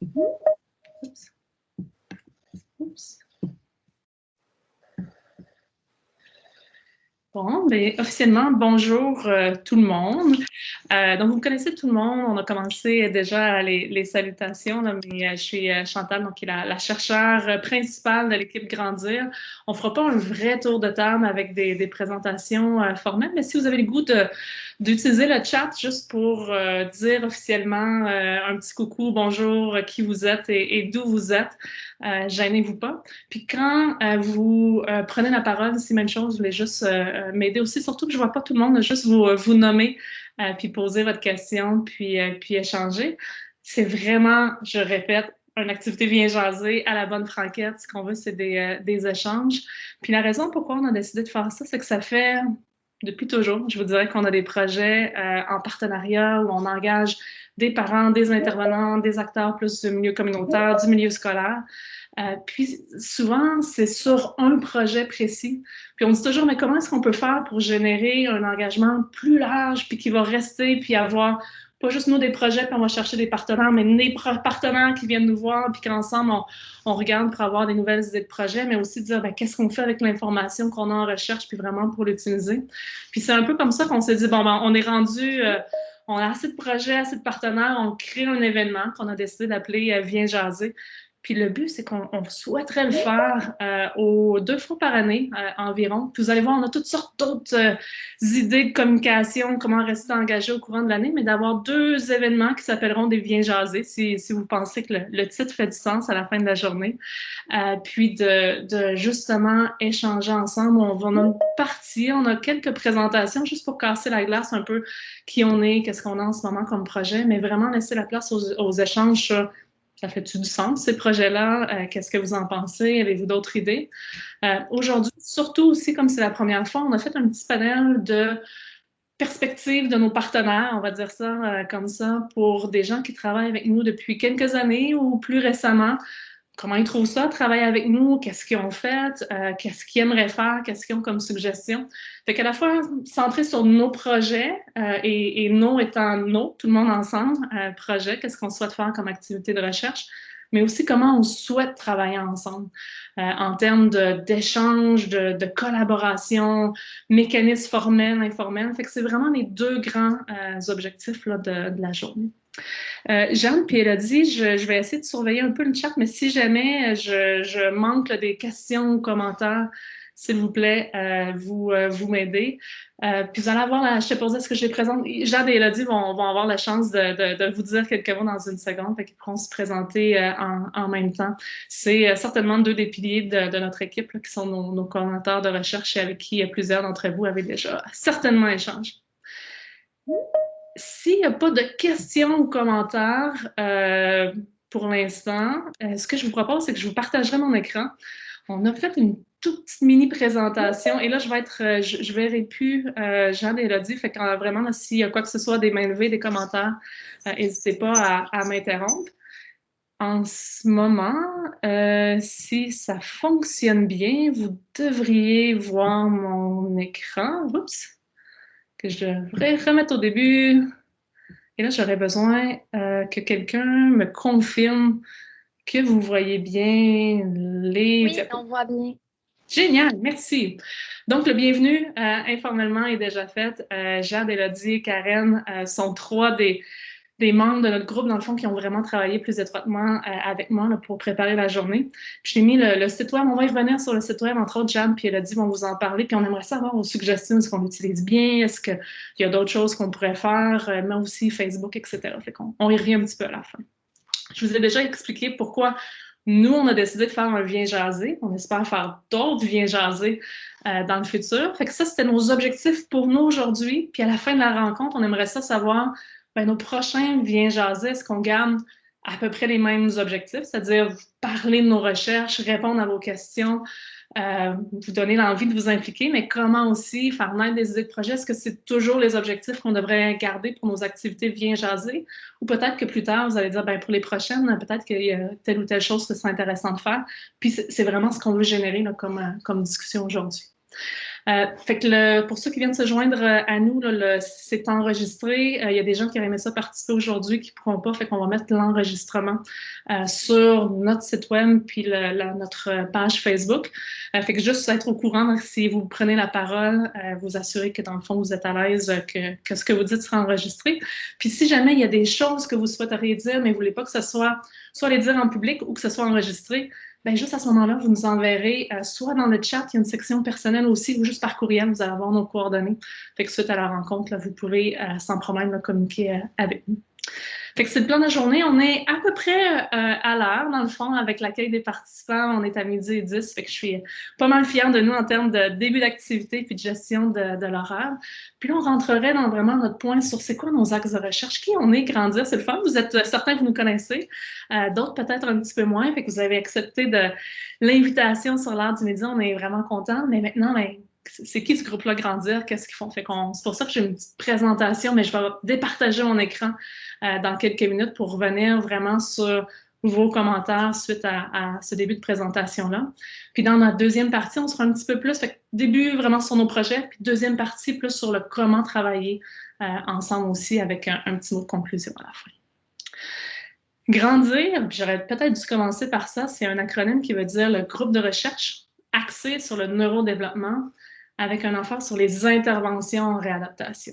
Oups. Oups. Bon, bien, officiellement, bonjour tout le monde. Donc, vous connaissez tout le monde. On a commencé déjà les salutations, là, mais je suis Chantal, donc qui est la chercheure principale de l'équipe Grandir. On fera pas un vrai tour de table avec des présentations formelles, mais si vous avez le goût d'utiliser le chat juste pour dire officiellement un petit coucou, bonjour, qui vous êtes et d'où vous êtes, gênez-vous pas. Puis quand vous prenez la parole, si même chose, vous voulez juste m'aider aussi, surtout que je vois pas tout le monde, juste vous nommer, puis poser votre question, puis échanger. C'est vraiment, je répète, une activité bien jasée, à la bonne franquette. Ce qu'on veut, c'est des échanges. Puis la raison pourquoi on a décidé de faire ça, c'est que ça fait depuis toujours, je vous dirais qu'on a des projets en partenariat où on engage des parents, des intervenants, des acteurs plus du milieu communautaire, du milieu scolaire. Puis souvent, c'est sur un projet précis. Puis on dit toujours, mais comment est-ce qu'on peut faire pour générer un engagement plus large, puis qui va rester, puis avoir pas juste nous des projets, puis on va chercher des partenaires, mais des partenaires qui viennent nous voir, puis qu'ensemble, on regarde pour avoir des nouvelles idées de projets, mais aussi dire, ben, qu'est-ce qu'on fait avec l'information qu'on a en recherche, puis vraiment pour l'utiliser. Puis c'est un peu comme ça qu'on s'est dit, bon, ben, on est rendu... on a assez de projets, assez de partenaires, on crée un événement qu'on a décidé d'appeler Viens jaser. Puis le but, c'est qu'on souhaiterait le faire aux 2 fois par année environ. Puis vous allez voir, on a toutes sortes d'autres idées de communication, comment rester engagé au courant de l'année, mais d'avoir 2 événements qui s'appelleront des Viens jaser, si vous pensez que le titre fait du sens à la fin de la journée. Puis de justement échanger ensemble. On va en partie, on a quelques présentations juste pour casser la glace un peu qui on est, qu'est-ce qu'on a en ce moment comme projet, mais vraiment laisser la place aux échanges sur ça fait-tu du sens, ces projets-là? Qu'est-ce que vous en pensez? Avez-vous d'autres idées? Aujourd'hui, surtout aussi, comme c'est la première fois, on a fait un petit panel de perspectives de nos partenaires, on va dire ça comme ça, pour des gens qui travaillent avec nous depuis quelques années ou plus récemment. Comment ils trouvent ça, travailler avec nous, qu'est-ce qu'ils ont fait, qu'est-ce qu'ils aimeraient faire, qu'est-ce qu'ils ont comme suggestion. Fait qu'à la fois centré sur nos projets et nos étant nos, tout le monde ensemble, projet, qu'est-ce qu'on souhaite faire comme activité de recherche, mais aussi comment on souhaite travailler ensemble en termes d'échange, de collaboration, mécanismes formels, informels. Fait que c'est vraiment les 2 grands objectifs là, de la journée. Jeanne puis Élodie, je vais essayer de surveiller un peu le chat, mais si jamais je manque là, des questions ou commentaires, s'il vous plaît, vous m'aidez. Puis vous allez avoir, je te posais ce que je les présente. Jeanne et Élodie vont avoir la chance de vous dire quelques mots dans une seconde, fait qu'ils pourront se présenter en même temps. C'est certainement 2 des piliers de notre équipe là, qui sont nos coordonnateurs de recherche et avec qui plusieurs d'entre vous avez déjà certainement échangé. S'il n'y a pas de questions ou commentaires pour l'instant, ce que je vous propose, c'est que je vous partagerai mon écran. On a fait une toute petite mini présentation et là, je vais être, je verrai plus Jeanne et Élodie. Fait que vraiment, là, s'il y a quoi que ce soit, des mains levées, des commentaires, n'hésitez pas à m'interrompre. En ce moment, si ça fonctionne bien, vous devriez voir mon écran. Oups! Que je devrais remettre au début. Et là, j'aurais besoin que quelqu'un me confirme que vous voyez bien les Oui, diapos. on voit bien. Génial, merci. Donc, le bienvenue informellement est déjà fait. Jade, Élodie, Karen sont 3 des membres de notre groupe, dans le fond, qui ont vraiment travaillé plus étroitement avec moi là, pour préparer la journée. Puis j'ai mis le site web, on va y revenir sur le site web, entre autres, Jade puis Élodie vont vous en parler, puis on aimerait savoir vos suggestions, est-ce qu'on l'utilise bien, est-ce qu'il y a d'autres choses qu'on pourrait faire, mais aussi Facebook, etc. Fait qu'on y revient un petit peu à la fin. Je vous ai déjà expliqué pourquoi nous, on a décidé de faire un Viens jaser. On espère faire d'autres Viens jaser dans le futur. Fait que ça, c'était nos objectifs pour nous aujourd'hui. Puis à la fin de la rencontre, on aimerait ça savoir, ben, nos prochains Viens jaser, est-ce qu'on garde à peu près les mêmes objectifs, c'est-à-dire parler de nos recherches, répondre à vos questions, vous donner l'envie de vous impliquer, mais comment aussi faire naître des idées de projet? Est-ce que c'est toujours les objectifs qu'on devrait garder pour nos activités Viens jaser? Ou peut-être que plus tard, vous allez dire, ben, pour les prochaines, peut-être qu'il y a telle ou telle chose que c'est intéressant de faire. Puis c'est vraiment ce qu'on veut générer là, comme discussion aujourd'hui. Fait que pour ceux qui viennent se joindre à nous, c'est enregistré. Il y a des gens qui auraient aimé ça participer aujourd'hui qui ne pourront pas. Fait qu'on va mettre l'enregistrement sur notre site web puis notre page Facebook. Fait que juste être au courant, donc, si vous prenez la parole, vous assurez que dans le fond, vous êtes à l'aise, que ce que vous dites sera enregistré. Puis si jamais il y a des choses que vous souhaiteriez dire, mais vous ne voulez pas que ce soit les dire en public ou que ce soit enregistré, ben juste à ce moment-là, vous nous enverrez soit dans le chat, il y a une section personnelle aussi, ou juste par courriel, vous allez avoir nos coordonnées. Fait que suite à la rencontre, là, vous pourrez sans problème là, communiquer avec nous. Fait que c'est le plan de la journée. On est à peu près à l'heure, dans le fond, avec l'accueil des participants. On est à 12h10. Fait que je suis pas mal fière de nous en termes de début d'activité puis de gestion de l'horaire. Puis là, on rentrerait dans vraiment notre point sur c'est quoi nos axes de recherche, qui on est, grandir. C'est le fun. Vous êtes certains, vous nous connaissez. D'autres, peut-être un petit peu moins. Fait que vous avez accepté de l'invitation sur l'heure du midi. On est vraiment contents. Mais maintenant, ben, c'est qui ce groupe-là Grandir? Qu'est-ce qu'ils font? C'est pour ça que j'ai une petite présentation, mais je vais départager mon écran dans quelques minutes pour revenir vraiment sur vos commentaires suite à ce début de présentation-là. Puis dans notre deuxième partie, on sera un petit peu plus, fait que début vraiment sur nos projets, puis deuxième partie plus sur le comment travailler ensemble aussi avec un petit mot de conclusion à la fin. Grandir, j'aurais peut-être dû commencer par ça, c'est un acronyme qui veut dire le groupe de recherche axé sur le neurodéveloppement avec un emphase sur les interventions en réadaptation.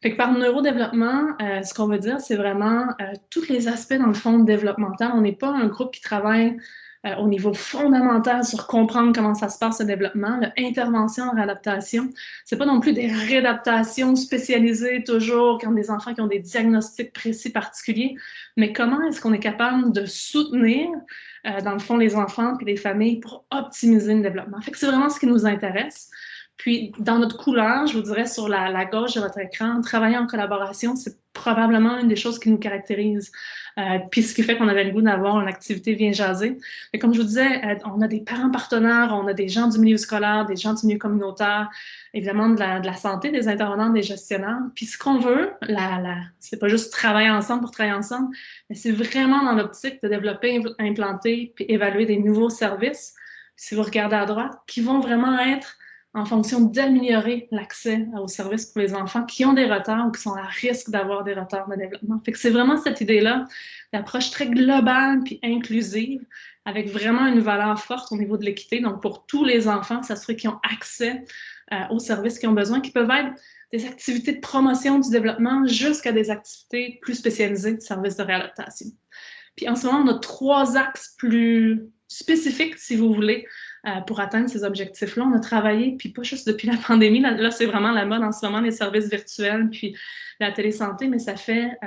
Fait que par neurodéveloppement, ce qu'on veut dire, c'est vraiment tous les aspects, dans le fond, développemental. On n'est pas un groupe qui travaille au niveau fondamental sur comprendre comment ça se passe, le développement. L'intervention en réadaptation, c'est pas non plus des réadaptations spécialisées toujours quand des enfants qui ont des diagnostics précis particuliers, mais comment est-ce qu'on est capable de soutenir, dans le fond, les enfants et les familles pour optimiser le développement. Fait que c'est vraiment ce qui nous intéresse. Puis, dans notre couleur, je vous dirais sur la gauche de votre écran, travailler en collaboration, c'est probablement une des choses qui nous caractérise. Puis, ce qui fait qu'on avait le goût d'avoir une activité Viens jaser. Mais comme je vous disais, on a des parents partenaires, on a des gens du milieu scolaire, des gens du milieu communautaire, évidemment de la santé, des intervenants, des gestionnaires. Puis, ce qu'on veut, c'est pas juste travailler ensemble pour travailler ensemble, mais c'est vraiment dans l'optique de développer, implanter, puis évaluer des nouveaux services. Puis, si vous regardez à droite, qui vont vraiment être en fonction d'améliorer l'accès aux services pour les enfants qui ont des retards ou qui sont à risque d'avoir des retards de développement. Fait que c'est vraiment cette idée-là, d'approche très globale puis inclusive, avec vraiment une valeur forte au niveau de l'équité. Donc, pour tous les enfants, s'assurer qu'ils ont accès aux services qu'ils ont besoin, qui peuvent être des activités de promotion du développement jusqu'à des activités plus spécialisées de services de réadaptation. Puis en ce moment, on a 3 axes plus spécifiques, si vous voulez, pour atteindre ces objectifs-là. On a travaillé, puis pas juste depuis la pandémie, là c'est vraiment la mode en ce moment, les services virtuels, puis la télésanté, mais ça fait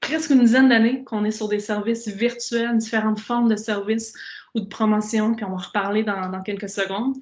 presque une dizaine d'années qu'on est sur des services virtuels, différentes formes de services ou de promotion, puis on va en reparler dans quelques secondes.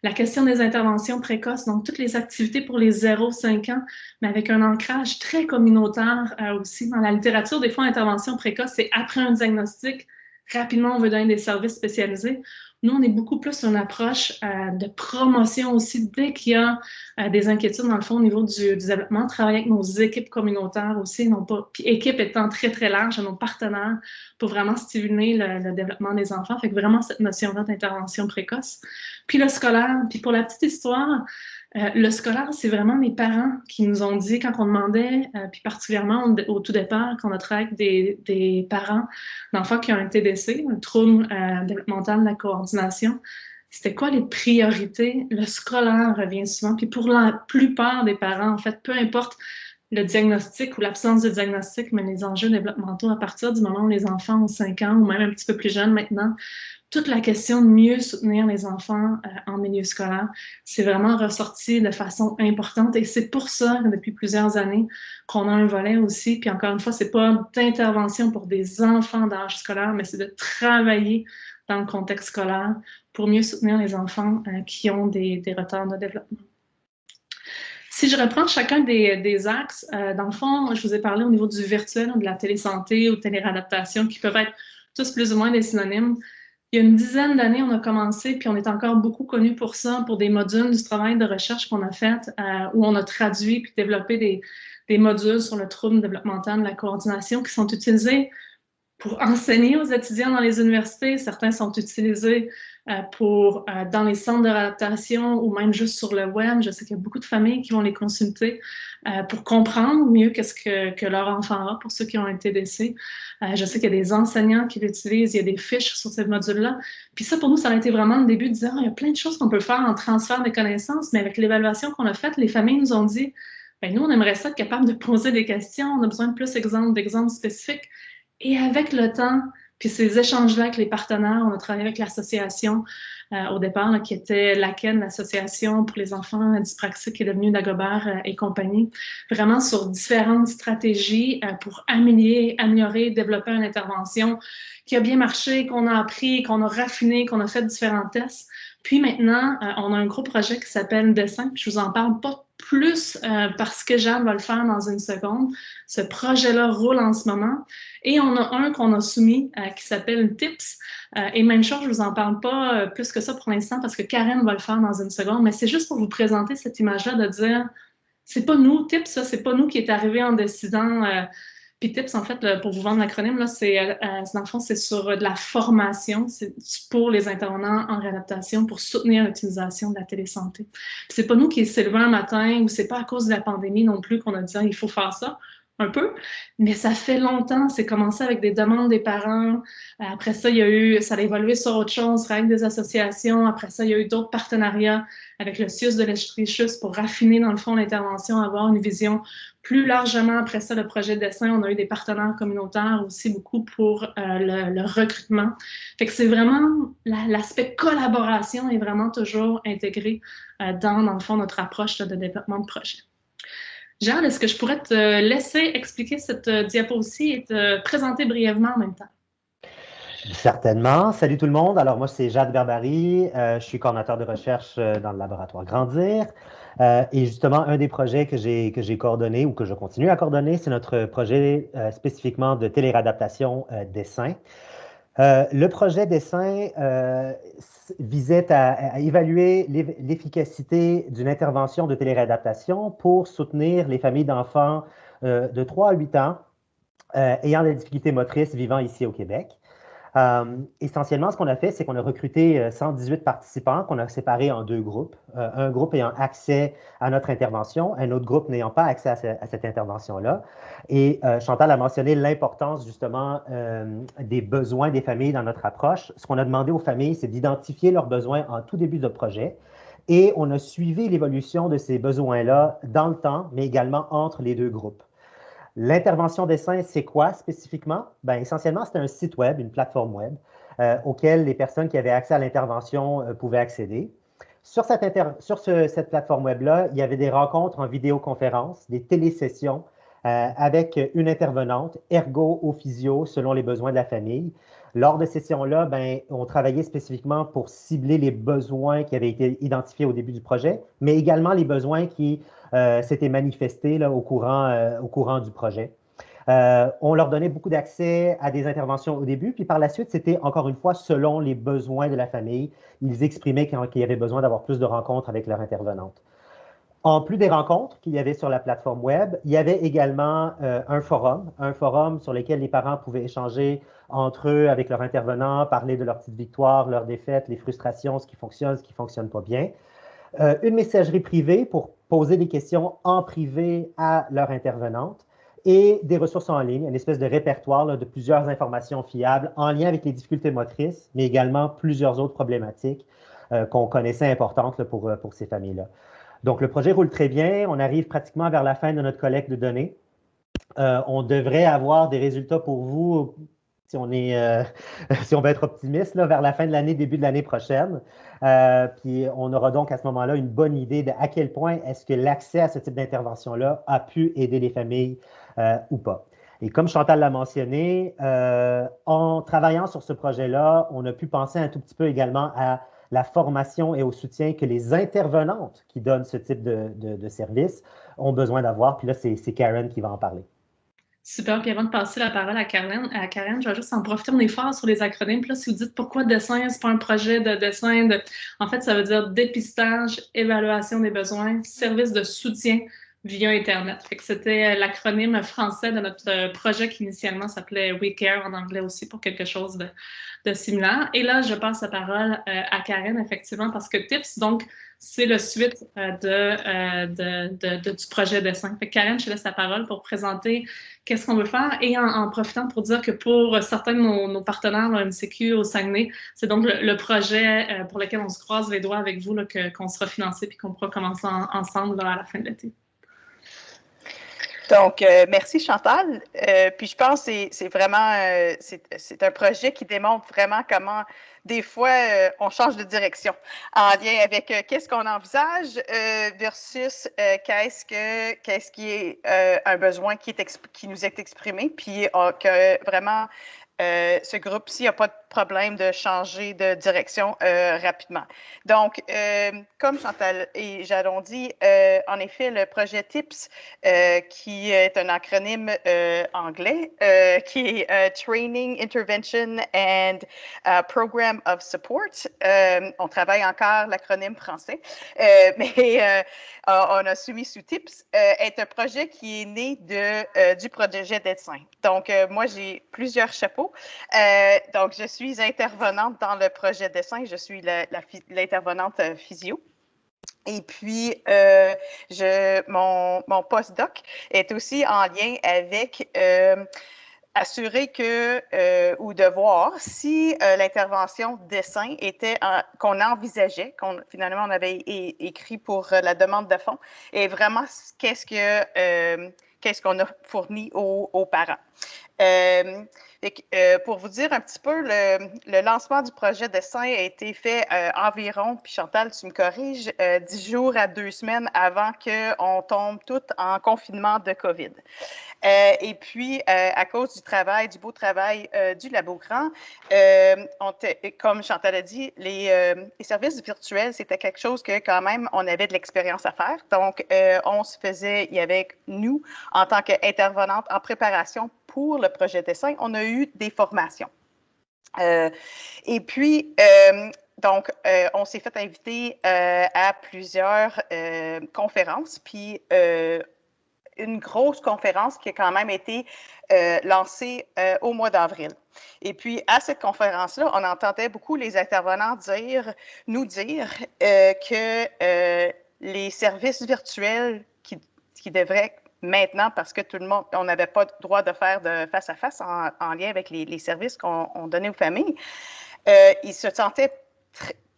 La question des interventions précoces, donc toutes les activités pour les 0-5 ans, mais avec un ancrage très communautaire aussi. Dans la littérature, des fois, intervention précoce, c'est après un diagnostic, rapidement, on veut donner des services spécialisés. Nous, on est beaucoup plus une approche de promotion aussi dès qu'il y a des inquiétudes, dans le fond, au niveau du développement, travailler avec nos équipes communautaires aussi, non pas, puis équipe étant très, très large, nos partenaires, pour vraiment stimuler le développement des enfants. Fait que vraiment cette notion-là d'intervention précoce. Puis le scolaire, puis pour la petite histoire, le scolaire, c'est vraiment les parents qui nous ont dit, quand on demandait, puis particulièrement au tout départ, quand on a travaillé avec des parents d'enfants qui ont un TDC, un trouble développemental de la coordination, c'était quoi les priorités? Le scolaire revient souvent. Puis pour la plupart des parents, en fait, peu importe le diagnostic ou l'absence de diagnostic, mais les enjeux développementaux à partir du moment où les enfants ont 5 ans ou même un petit peu plus jeunes maintenant, toute la question de mieux soutenir les enfants en milieu scolaire, c'est vraiment ressorti de façon importante et c'est pour ça que depuis plusieurs années qu'on a un volet aussi, puis encore une fois, c'est pas d'intervention pour des enfants d'âge scolaire, mais c'est de travailler dans le contexte scolaire pour mieux soutenir les enfants qui ont des retards de développement. Si je reprends chacun des axes, dans le fond, je vous ai parlé au niveau du virtuel, de la télésanté ou téléréadaptation, qui peuvent être tous plus ou moins des synonymes. Il y a une dizaine d'années, on a commencé, puis on est encore beaucoup connu pour ça, pour des modules du travail de recherche qu'on a fait, où on a traduit puis développé des modules sur le trouble développemental de la coordination qui sont utilisés pour enseigner aux étudiants dans les universités. Certains sont utilisés dans les centres de réadaptation ou même juste sur le web. Je sais qu'il y a beaucoup de familles qui vont les consulter pour comprendre mieux qu'est-ce que leur enfant a pour ceux qui ont un TDC. Je sais qu'il y a des enseignants qui l'utilisent, il y a des fiches sur ces modules-là. Puis ça, pour nous, ça a été vraiment le début de dire, il y a plein de choses qu'on peut faire en transfert de connaissances, mais avec l'évaluation qu'on a faite, les familles nous ont dit, ben, nous, on aimerait ça être capable de poser des questions, on a besoin de plus d'exemples spécifiques. Et avec le temps, puis ces échanges-là avec les partenaires, on a travaillé avec l'association au départ, là, qui était l'ACEN, l'Association pour les enfants dyspraxiques, qui est devenue Dagobert et compagnie, vraiment sur différentes stratégies pour améliorer, développer une intervention qui a bien marché, qu'on a appris, qu'on a raffiné, qu'on a fait différents tests. Puis maintenant, on a un gros projet qui s'appelle Dessin. Je vous en parle pas plus parce que Jeanne va le faire dans une seconde. Ce projet-là roule en ce moment. Et on a un qu'on a soumis qui s'appelle TIPS. Et même chose, je vous en parle pas plus que ça pour l'instant parce que Karen va le faire dans une seconde. Mais c'est juste pour vous présenter cette image-là de dire, c'est pas nous, TIPS, ça, c'est pas nous qui est arrivé en décidant. Puis TIPS, en fait, pour vous vendre l'acronyme, là, dans le fond, c'est sur de la formation, c'est pour les intervenants en réadaptation pour soutenir l'utilisation de la télésanté. Puis c'est pas nous qui s'est levé un matin ou c'est pas à cause de la pandémie non plus qu'on a dit il faut faire ça. Un peu, mais ça fait longtemps. C'est commencé avec des demandes des parents. Après ça, ça a évolué sur autre chose, avec des associations. Après ça, il y a eu d'autres partenariats avec le CIUS de l'Estrichus pour raffiner, dans le fond, l'intervention, avoir une vision plus largement. Après ça, le projet de dessin, on a eu des partenaires communautaires aussi beaucoup pour le recrutement. Fait que c'est vraiment, l'aspect collaboration est vraiment toujours intégré dans le fond, notre approche de développement de projet. Jeanne, est-ce que je pourrais te laisser expliquer cette diapo aussi et te présenter brièvement en même temps? Certainement. Salut tout le monde. Alors moi, c'est Jade Berbary. Je suis coordonnateur de recherche dans le laboratoire Grandir. Et justement, un des projets que j'ai coordonné ou que je continue à coordonner, c'est notre projet spécifiquement de téléréadaptation dessin. Le projet dessin visait à évaluer l'efficacité d'une intervention de téléréadaptation pour soutenir les familles d'enfants de 3 à 8 ans ayant des difficultés motrices vivant ici au Québec. Essentiellement, ce qu'on a fait, c'est qu'on a recruté 118 participants qu'on a séparés en 2 groupes. Un groupe ayant accès à notre intervention, un autre groupe n'ayant pas accès à cette intervention-là. Et Chantal a mentionné l'importance justement des besoins des familles dans notre approche. Ce qu'on a demandé aux familles, c'est d'identifier leurs besoins en tout début de projet. Et on a suivi l'évolution de ces besoins-là dans le temps, mais également entre les 2 groupes. L'intervention dessin, c'est quoi spécifiquement? Bien, essentiellement, c'est un site web, une plateforme web, auquel les personnes qui avaient accès à l'intervention pouvaient accéder. Sur cette plateforme web-là, il y avait des rencontres en vidéoconférence, des télésessions avec une intervenante, ergo ou physio, selon les besoins de la famille. Lors de ces sessions-là, ben, on travaillait spécifiquement pour cibler les besoins qui avaient été identifiés au début du projet, mais également les besoins qui s'étaient manifestés là, au courant du projet. On leur donnait beaucoup d'accès à des interventions au début, puis par la suite, c'était encore une fois selon les besoins de la famille. Ils exprimaient qu'il y avait besoin d'avoir plus de rencontres avec leur intervenante. En plus des rencontres qu'il y avait sur la plateforme web, il y avait également un forum sur lequel les parents pouvaient échanger entre eux avec leurs intervenants, parler de leurs petites victoires, leurs défaites, les frustrations, ce qui fonctionne pas bien. Une messagerie privée pour poser des questions en privé à leur intervenante et des ressources en ligne, une espèce de répertoire là, de plusieurs informations fiables en lien avec les difficultés motrices, mais également plusieurs autres problématiques qu'on connaissait importantes là, pour ces familles-là. Donc, le projet roule très bien. On arrive pratiquement vers la fin de notre collecte de données. On devrait avoir des résultats pour vous, si on veut être optimiste, là, vers la fin de l'année, début de l'année prochaine. Puis, on aura donc à ce moment-là une bonne idée de à quel point est-ce que l'accès à ce type d'intervention-là a pu aider les familles ou pas. Et comme Chantal l'a mentionné, en travaillant sur ce projet-là, on a pu penser un tout petit peu également à la formation et au soutien que les intervenantes qui donnent ce type de service ont besoin d'avoir. Puis là, c'est Karen qui va en parler. Super. Puis avant de passer la parole à Karen, je vais juste en profiter. On est fort sur les acronymes. Puis là, si vous dites pourquoi dessin, c'est pas un projet de dessin. En fait, ça veut dire dépistage, évaluation des besoins, service de soutien via Internet. Fait que c'était l'acronyme français de notre projet qui initialement s'appelait We Care, en anglais aussi, pour quelque chose de similaire. Et là, je passe la parole à Karen, effectivement, parce que TIPS, donc, c'est le suite du projet dessin. Fait que Karen, je te laisse la parole pour présenter qu'est-ce qu'on veut faire et en profitant pour dire que pour certains de nos partenaires, là, MCQ au Saguenay, c'est donc le projet pour lequel on se croise les doigts avec vous, là, qu'on sera financé puis qu'on pourra commencer ensemble là, à la fin de l'été. Donc, merci Chantal. Puis je pense que c'est vraiment, c'est un projet qui démontre vraiment comment des fois on change de direction en lien avec qu'est-ce qu'on envisage versus qu'est-ce qui est un besoin qui nous est exprimé, puis que vraiment ce groupe-ci n'a pas de problème de changer de direction rapidement. Donc, comme Chantal et Jade ont dit, en effet, le projet TIPS, qui est un acronyme anglais, qui est Training, Intervention and Program of Support. On travaille encore l'acronyme français, mais on a soumis sous TIPS, est un projet qui est né du projet dessin. Donc, moi, j'ai plusieurs chapeaux. Donc, je suis intervenante dans le projet dessin. Je suis l'intervenante physio. Et puis, mon postdoc est aussi en lien avec assurer que, ou de voir si l'intervention dessin était qu'on envisageait, finalement on avait écrit pour la demande de fonds, et vraiment qu'est-ce qu'on a fourni aux parents. Pour vous dire un petit peu, le lancement du projet dessin a été fait environ, puis Chantal, tu me corriges, 10 jours à 2 semaines avant qu'on tombe toutes en confinement de COVID. Et puis, à cause du beau travail du Labo Grand, comme Chantal a dit, les services virtuels, c'était quelque chose que quand même, on avait de l'expérience à faire. Donc, il y avait nous, en tant qu'intervenante en préparation pour le projet dessin, on a eu des formations. Et puis, donc, on s'est fait inviter à plusieurs conférences, puis une grosse conférence qui a quand même été lancée au mois d'avril. Et puis, à cette conférence-là, on entendait beaucoup les intervenants nous dire que les services virtuels qui devraient maintenant, parce que tout le monde, on n'avait pas le droit de faire de face-à-face en lien avec les services qu'on donnait aux familles, ils se sentaient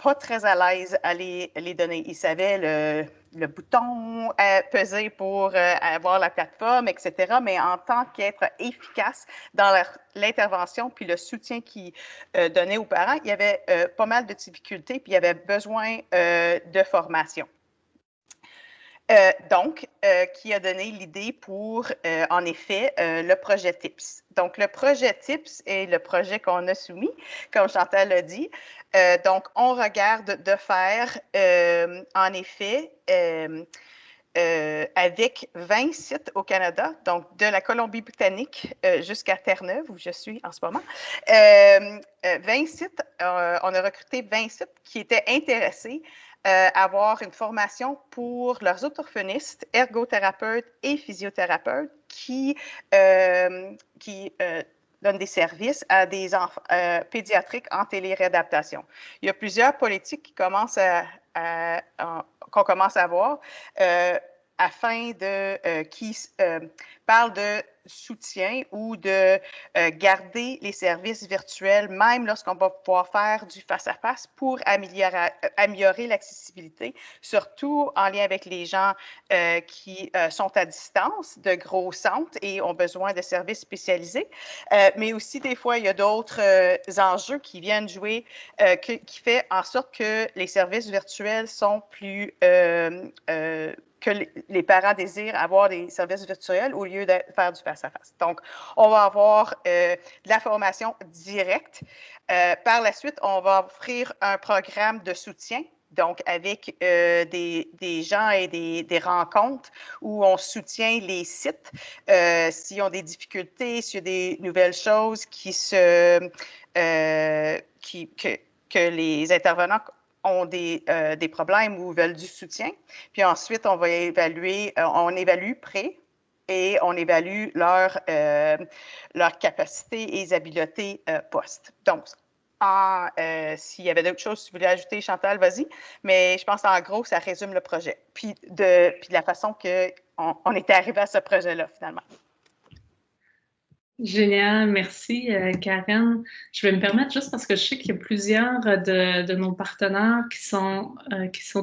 pas très à l'aise à les donner. Ils savaient le bouton à peser pour avoir la plateforme, etc. Mais en tant qu'être efficace dans l'intervention puis le soutien qu'ils donnaient aux parents, il y avait pas mal de difficultés puis il y avait besoin de formation. Donc, qui a donné l'idée pour, en effet, le projet TIPS. Donc, le projet TIPS est le projet qu'on a soumis, comme Chantal l'a dit. Donc, on regarde de faire, en effet, avec 20 sites au Canada, donc de la Colombie-Britannique jusqu'à Terre-Neuve, où je suis en ce moment. 20 sites, on a recruté 20 sites qui étaient intéressés avoir une formation pour leurs orthophonistes, ergothérapeutes et physiothérapeutes qui donnent des services à des enfants pédiatriques en téléréadaptation. Il y a plusieurs politiques qui commencent qu'on commence à voir afin qui parlent de soutien ou de garder les services virtuels, même lorsqu'on va pouvoir faire du face-à-face pour améliorer l'accessibilité, surtout en lien avec les gens qui sont à distance de gros centres et ont besoin de services spécialisés. Mais aussi, des fois, il y a d'autres enjeux qui viennent jouer, qui fait en sorte que les services virtuels sont plus que les parents désirent avoir des services virtuels au lieu de faire du face-à-face. Donc, on va avoir de la formation directe. Par la suite, on va offrir un programme de soutien, donc avec des gens et des rencontres où on soutient les sites s'ils ont des difficultés, s'il y a des nouvelles choses que les intervenants ont des problèmes ou veulent du soutien. Puis ensuite, on évalue pré et on évalue leur capacité et habileté post. Donc, s'il y avait d'autres choses que tu voulais ajouter, Chantal, vas-y. Mais je pense en gros, ça résume le projet. Puis de la façon qu'on était arrivé à ce projet-là, finalement. Génial, merci Karen. Je vais me permettre juste parce que je sais qu'il y a plusieurs de nos partenaires qui sont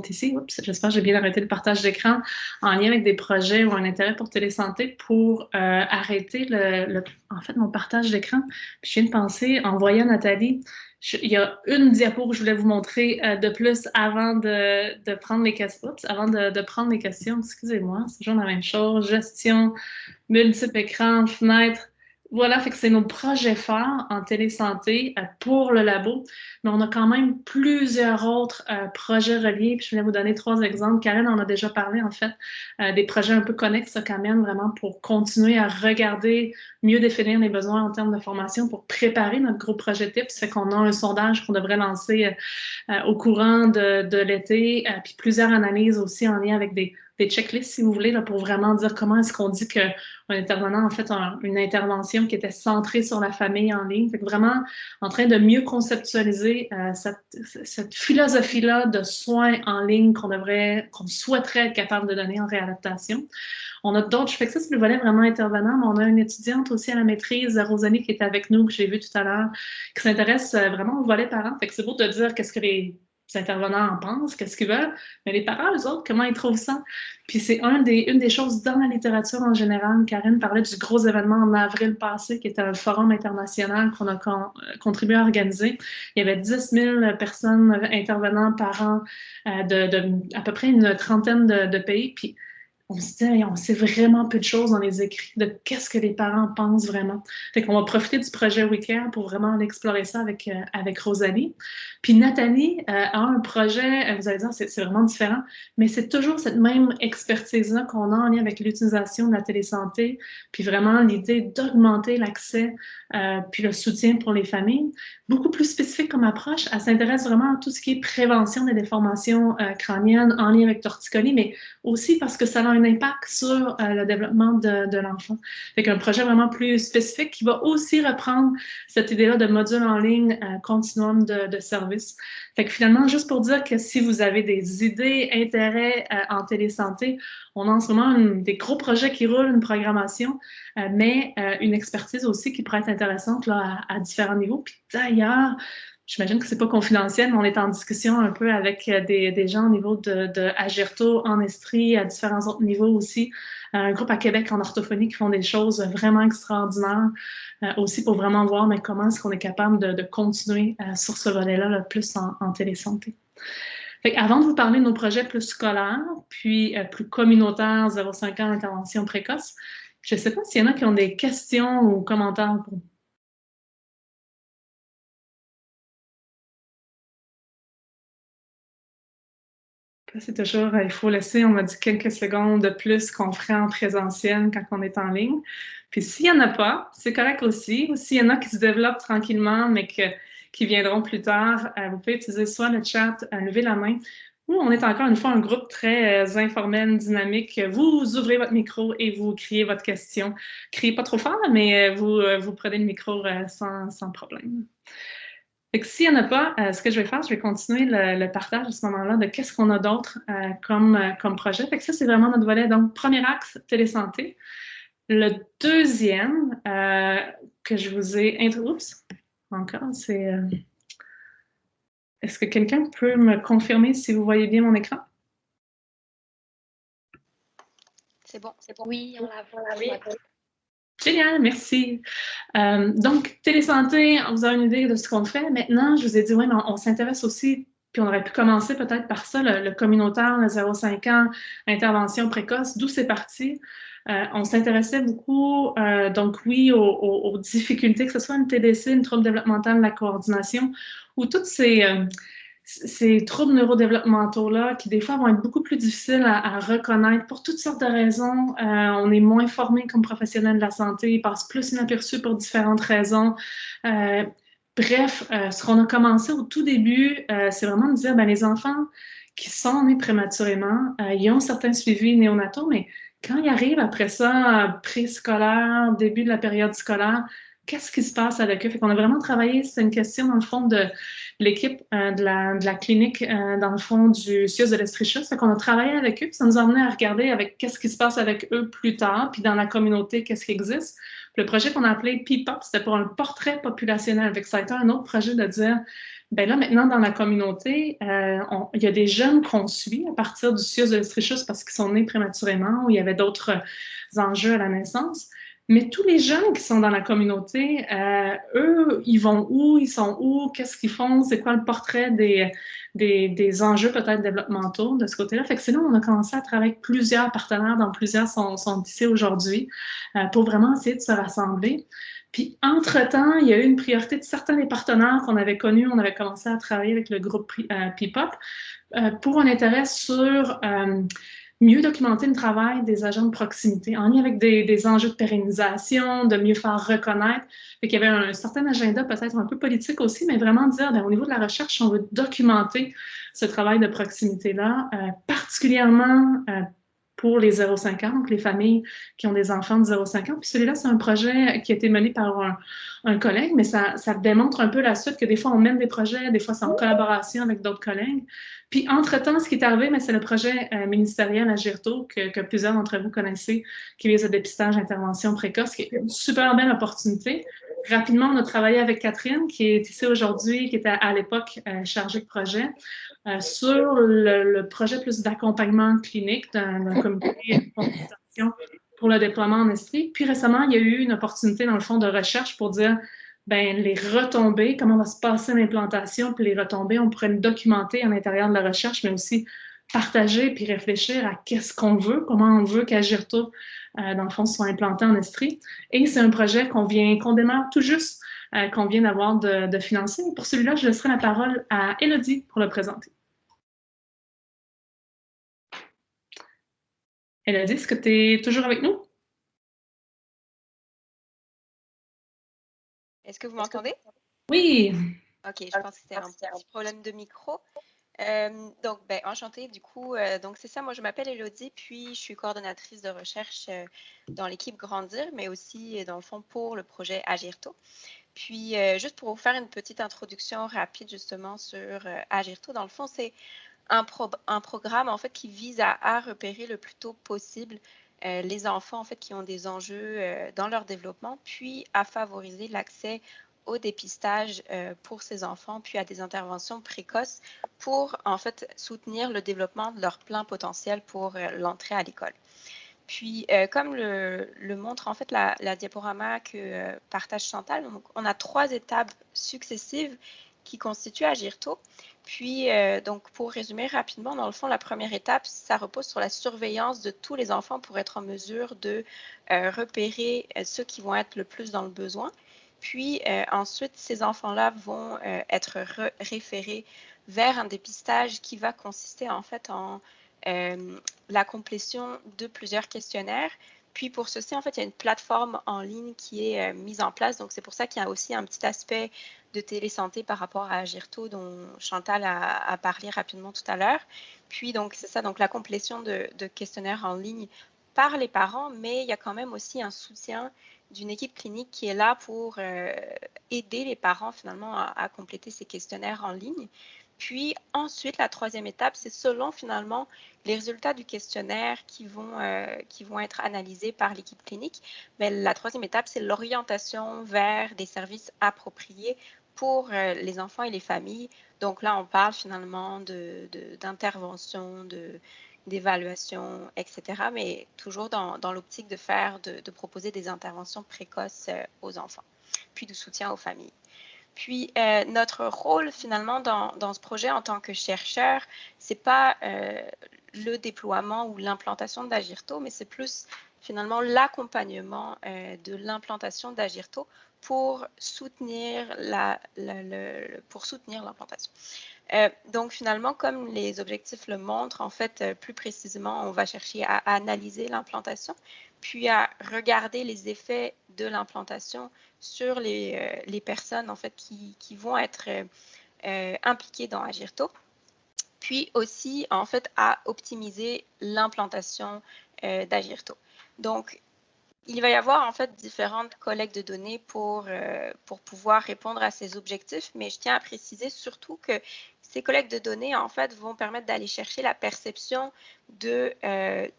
ici. Oups, j'espère que j'ai bien arrêté le partage d'écran en lien avec des projets ou un intérêt pour Télésanté pour arrêter en fait mon partage d'écran. Puis je viens de penser, en voyant Nathalie, il y a une diapo que je voulais vous montrer de plus avant de prendre les questions. Oups, avant de prendre les questions, excusez-moi, c'est toujours la même chose. Gestion, multiple écran, fenêtre. Voilà, fait que c'est nos projets phares en télésanté pour le labo, mais on a quand même plusieurs autres projets reliés. Puis je viens vous donner 3 exemples. Karen en a déjà parlé, en fait, des projets un peu connexes quand même, vraiment pour continuer à regarder, mieux définir les besoins en termes de formation pour préparer notre gros projet type. Ça fait qu'on a un sondage qu'on devrait lancer au courant de l'été, puis plusieurs analyses aussi en lien avec des checklists, si vous voulez, là, pour vraiment dire comment est-ce qu'on dit qu'un intervenant a fait une intervention qui était centrée sur la famille en ligne. Fait que vraiment en train de mieux conceptualiser cette philosophie-là de soins en ligne qu'on souhaiterait être capable de donner en réadaptation. On a d'autres, je fais que ça, c'est le volet vraiment intervenant, mais on a une étudiante aussi à la maîtrise, Rosalie, qui est avec nous, que j'ai vu tout à l'heure, qui s'intéresse vraiment au volet parent. Fait que c'est beau de dire qu'est-ce que les intervenants en pensent, qu'est-ce qu'ils veulent, mais les parents, eux autres, comment ils trouvent ça? Puis c'est une des choses dans la littérature en général. Karine parlait du gros événement en avril passé, qui était un forum international qu'on a contribué à organiser. Il y avait 10 000 personnes intervenants par an de à peu près une trentaine de pays. Puis on se dit, on sait vraiment peu de choses dans les écrits de qu'est-ce que les parents pensent vraiment. Fait qu'on va profiter du projet WeCare pour vraiment aller explorer ça avec Rosalie. Puis Nathalie a un projet, vous allez dire, c'est vraiment différent, mais c'est toujours cette même expertise-là qu'on a en lien avec l'utilisation de la télésanté, puis vraiment l'idée d'augmenter l'accès puis le soutien pour les familles. Beaucoup plus spécifique comme approche, elle s'intéresse vraiment à tout ce qui est prévention des déformations crâniennes en lien avec torticolis, mais aussi parce que ça a un impact sur le développement de l'enfant. Fait qu'un projet vraiment plus spécifique qui va aussi reprendre cette idée-là de module en ligne continuum de services. Fait que finalement, juste pour dire que si vous avez des idées, intérêts en télésanté, on a en ce moment des gros projets qui roulent, une programmation, mais une expertise aussi qui pourrait être intéressante là, à différents niveaux. Puis d'ailleurs, j'imagine que c'est pas confidentiel, mais on est en discussion un peu avec des gens au niveau de Agerto, en Estrie, à différents autres niveaux aussi. Un groupe à Québec en orthophonie qui font des choses vraiment extraordinaires aussi pour vraiment voir mais comment est-ce qu'on est capable de continuer sur ce volet-là le plus en télésanté. Fait avant de vous parler de nos projets plus scolaires, puis plus communautaires, 0,5 ans intervention précoce, je ne sais pas s'il y en a qui ont des questions ou commentaires pour c'est toujours, il faut laisser, on m'a dit quelques secondes de plus qu'on ferait en présentiel quand on est en ligne. Puis s'il n'y en a pas, c'est correct aussi. Ou s'il y en a qui se développent tranquillement, mais qui viendront plus tard, vous pouvez utiliser soit le chat, lever la main, ou on est encore une fois un groupe très informel, dynamique. Vous ouvrez votre micro et vous criez votre question. Criez pas trop fort, mais vous prenez le micro sans problème. Fait que s'il n'y en a pas, ce que je vais faire, je vais continuer le partage à ce moment-là de qu'est-ce qu'on a d'autre comme projet. Fait que ça, c'est vraiment notre volet. Donc, premier axe, télésanté. Le deuxième que je vous ai introduit, oups, encore, c'est... Est-ce que quelqu'un peut me confirmer si vous voyez bien mon écran? C'est bon. Oui, on la voit. Génial, merci. Donc, télésanté, vous avez une idée de ce qu'on fait. Maintenant, je vous ai dit, oui, mais on s'intéresse aussi, puis on aurait pu commencer peut-être par ça, le communautaire, le 0,5 ans, intervention précoce, d'où c'est parti. On s'intéressait beaucoup, donc oui, aux difficultés, que ce soit une TDC, une trouble développemental de la coordination, ou toutes ces troubles neurodéveloppementaux-là qui, des fois, vont être beaucoup plus difficiles à reconnaître pour toutes sortes de raisons. On est moins formé comme professionnel de la santé, ils passent plus inaperçus pour différentes raisons. Bref, ce qu'on a commencé au tout début, c'est vraiment de dire, ben, les enfants qui sont nés prématurément, ils ont certains suivis néonataux, mais quand ils arrivent après ça, préscolaire, début de la période scolaire, qu'est-ce qui se passe avec eux? Fait qu'on a vraiment travaillé, c'est une question dans le fond de l'équipe de la clinique, dans le fond du CIUS de l'Estrichus. Fait qu'on a travaillé avec eux, puis ça nous a amené à regarder avec qu'est-ce qui se passe avec eux plus tard, puis dans la communauté, qu'est-ce qui existe. Le projet qu'on a appelé P-POP, c'était pour un portrait populationnel. Fait que ça a été un autre projet de dire, ben là, maintenant, dans la communauté, il y a des jeunes qu'on suit à partir du CIUS de l'Estrichus parce qu'ils sont nés prématurément ou il y avait d'autres enjeux à la naissance. Mais tous les jeunes qui sont dans la communauté, eux, ils vont où? Ils sont où? Qu'est-ce qu'ils font? C'est quoi le portrait des enjeux peut-être développementaux de ce côté-là? Fait que c'est là où on a commencé à travailler avec plusieurs partenaires, dont plusieurs sont ici aujourd'hui, pour vraiment essayer de se rassembler. Puis, entre-temps, il y a eu une priorité de certains des partenaires qu'on avait connus. On avait commencé à travailler avec le groupe P-POP pour un intérêt sur mieux documenter le travail des agents de proximité en lien avec des enjeux de pérennisation, de mieux faire reconnaître. Fait qu'il y avait un certain agenda peut-être un peu politique aussi, mais vraiment dire, bien, au niveau de la recherche, on veut documenter ce travail de proximité-là, particulièrement pour les 0,5 ans, donc les familles qui ont des enfants de 0,5 ans. Puis celui-là, c'est un projet qui a été mené par un collègue, mais ça démontre un peu la suite que des fois, on mène des projets, des fois, c'est en collaboration avec d'autres collègues. Puis, entre-temps, ce qui est arrivé, c'est le projet ministériel Agirto que plusieurs d'entre vous connaissez, qui vise le dépistage intervention précoce, qui est une super belle opportunité. Rapidement, on a travaillé avec Catherine, qui est ici aujourd'hui, qui était à l'époque chargée de projet, sur le projet plus d'accompagnement clinique d'un comité de consultation pour le déploiement en Estrie. Puis récemment, il y a eu une opportunité, dans le fond, de recherche pour dire ben, les retombées, comment va se passer l'implantation, puis les retombées, on pourrait le documenter à l'intérieur de la recherche, mais aussi partager puis réfléchir à qu'est-ce qu'on veut, comment on veut qu'Agirto, dans le fond, soit implanté en Estrie. Et c'est un projet qu'on démarre tout juste, qu'on vient d'avoir de financer. Pour celui-là, je laisserai la parole à Élodie pour le présenter. Élodie, est-ce que tu es toujours avec nous? Est-ce que vous m'entendez? Oui. OK, je pense que c'était un petit problème de micro. Donc, enchantée, du coup. Donc, c'est ça, moi, je m'appelle Élodie, puis je suis coordonnatrice de recherche dans l'équipe Grandir, mais aussi, dans le fond, pour le projet Agirto. Puis, juste pour vous faire une petite introduction rapide, justement, sur Agirto, dans le fond, c'est un programme, en fait, qui vise à repérer le plus tôt possible les enfants, en fait, qui ont des enjeux dans leur développement, puis à favoriser l'accès au dépistage pour ces enfants, puis à des interventions précoces pour, en fait, soutenir le développement de leur plein potentiel pour l'entrée à l'école. Puis, comme le montre, en fait, la diaporama que partage Chantal, donc, on a 3 étapes successives qui constituent Agirto. Puis, donc, pour résumer rapidement, dans le fond, la première étape, ça repose sur la surveillance de tous les enfants pour être en mesure de repérer ceux qui vont être le plus dans le besoin. Puis, ensuite, ces enfants-là vont être référés vers un dépistage qui va consister, en fait, en la complétion de plusieurs questionnaires. Puis pour ceci, en fait, il y a une plateforme en ligne qui est mise en place. Donc, c'est pour ça qu'il y a aussi un petit aspect de télésanté par rapport à Agirto dont Chantal a parlé rapidement tout à l'heure. Puis, donc, c'est ça, donc la complétion de questionnaires en ligne par les parents, mais il y a quand même aussi un soutien d'une équipe clinique qui est là pour aider les parents finalement à compléter ces questionnaires en ligne. Puis ensuite, la troisième étape, c'est selon finalement les résultats du questionnaire qui vont être analysés par l'équipe clinique. Mais la troisième étape, c'est l'orientation vers des services appropriés pour les enfants et les familles. Donc là, on parle finalement d'intervention, d'évaluation, etc. Mais toujours dans l'optique de proposer des interventions précoces aux enfants, puis du soutien aux familles. Puis, notre rôle, finalement, dans ce projet en tant que chercheur, ce n'est pas le déploiement ou l'implantation d'Agirto, mais c'est plus, finalement, l'accompagnement de l'implantation d'Agirto pour soutenir l'implantation. Donc, finalement, comme les objectifs le montrent, en fait, plus précisément, on va chercher à analyser l'implantation, puis à regarder les effets de l'implantation sur les personnes en fait, qui vont être impliquées dans Agirto, puis aussi en fait à optimiser l'implantation d'Agirto. Donc, il va y avoir en fait différentes collectes de données pour pouvoir répondre à ces objectifs, mais je tiens à préciser surtout que ces collectes de données en fait vont permettre d'aller chercher la perception de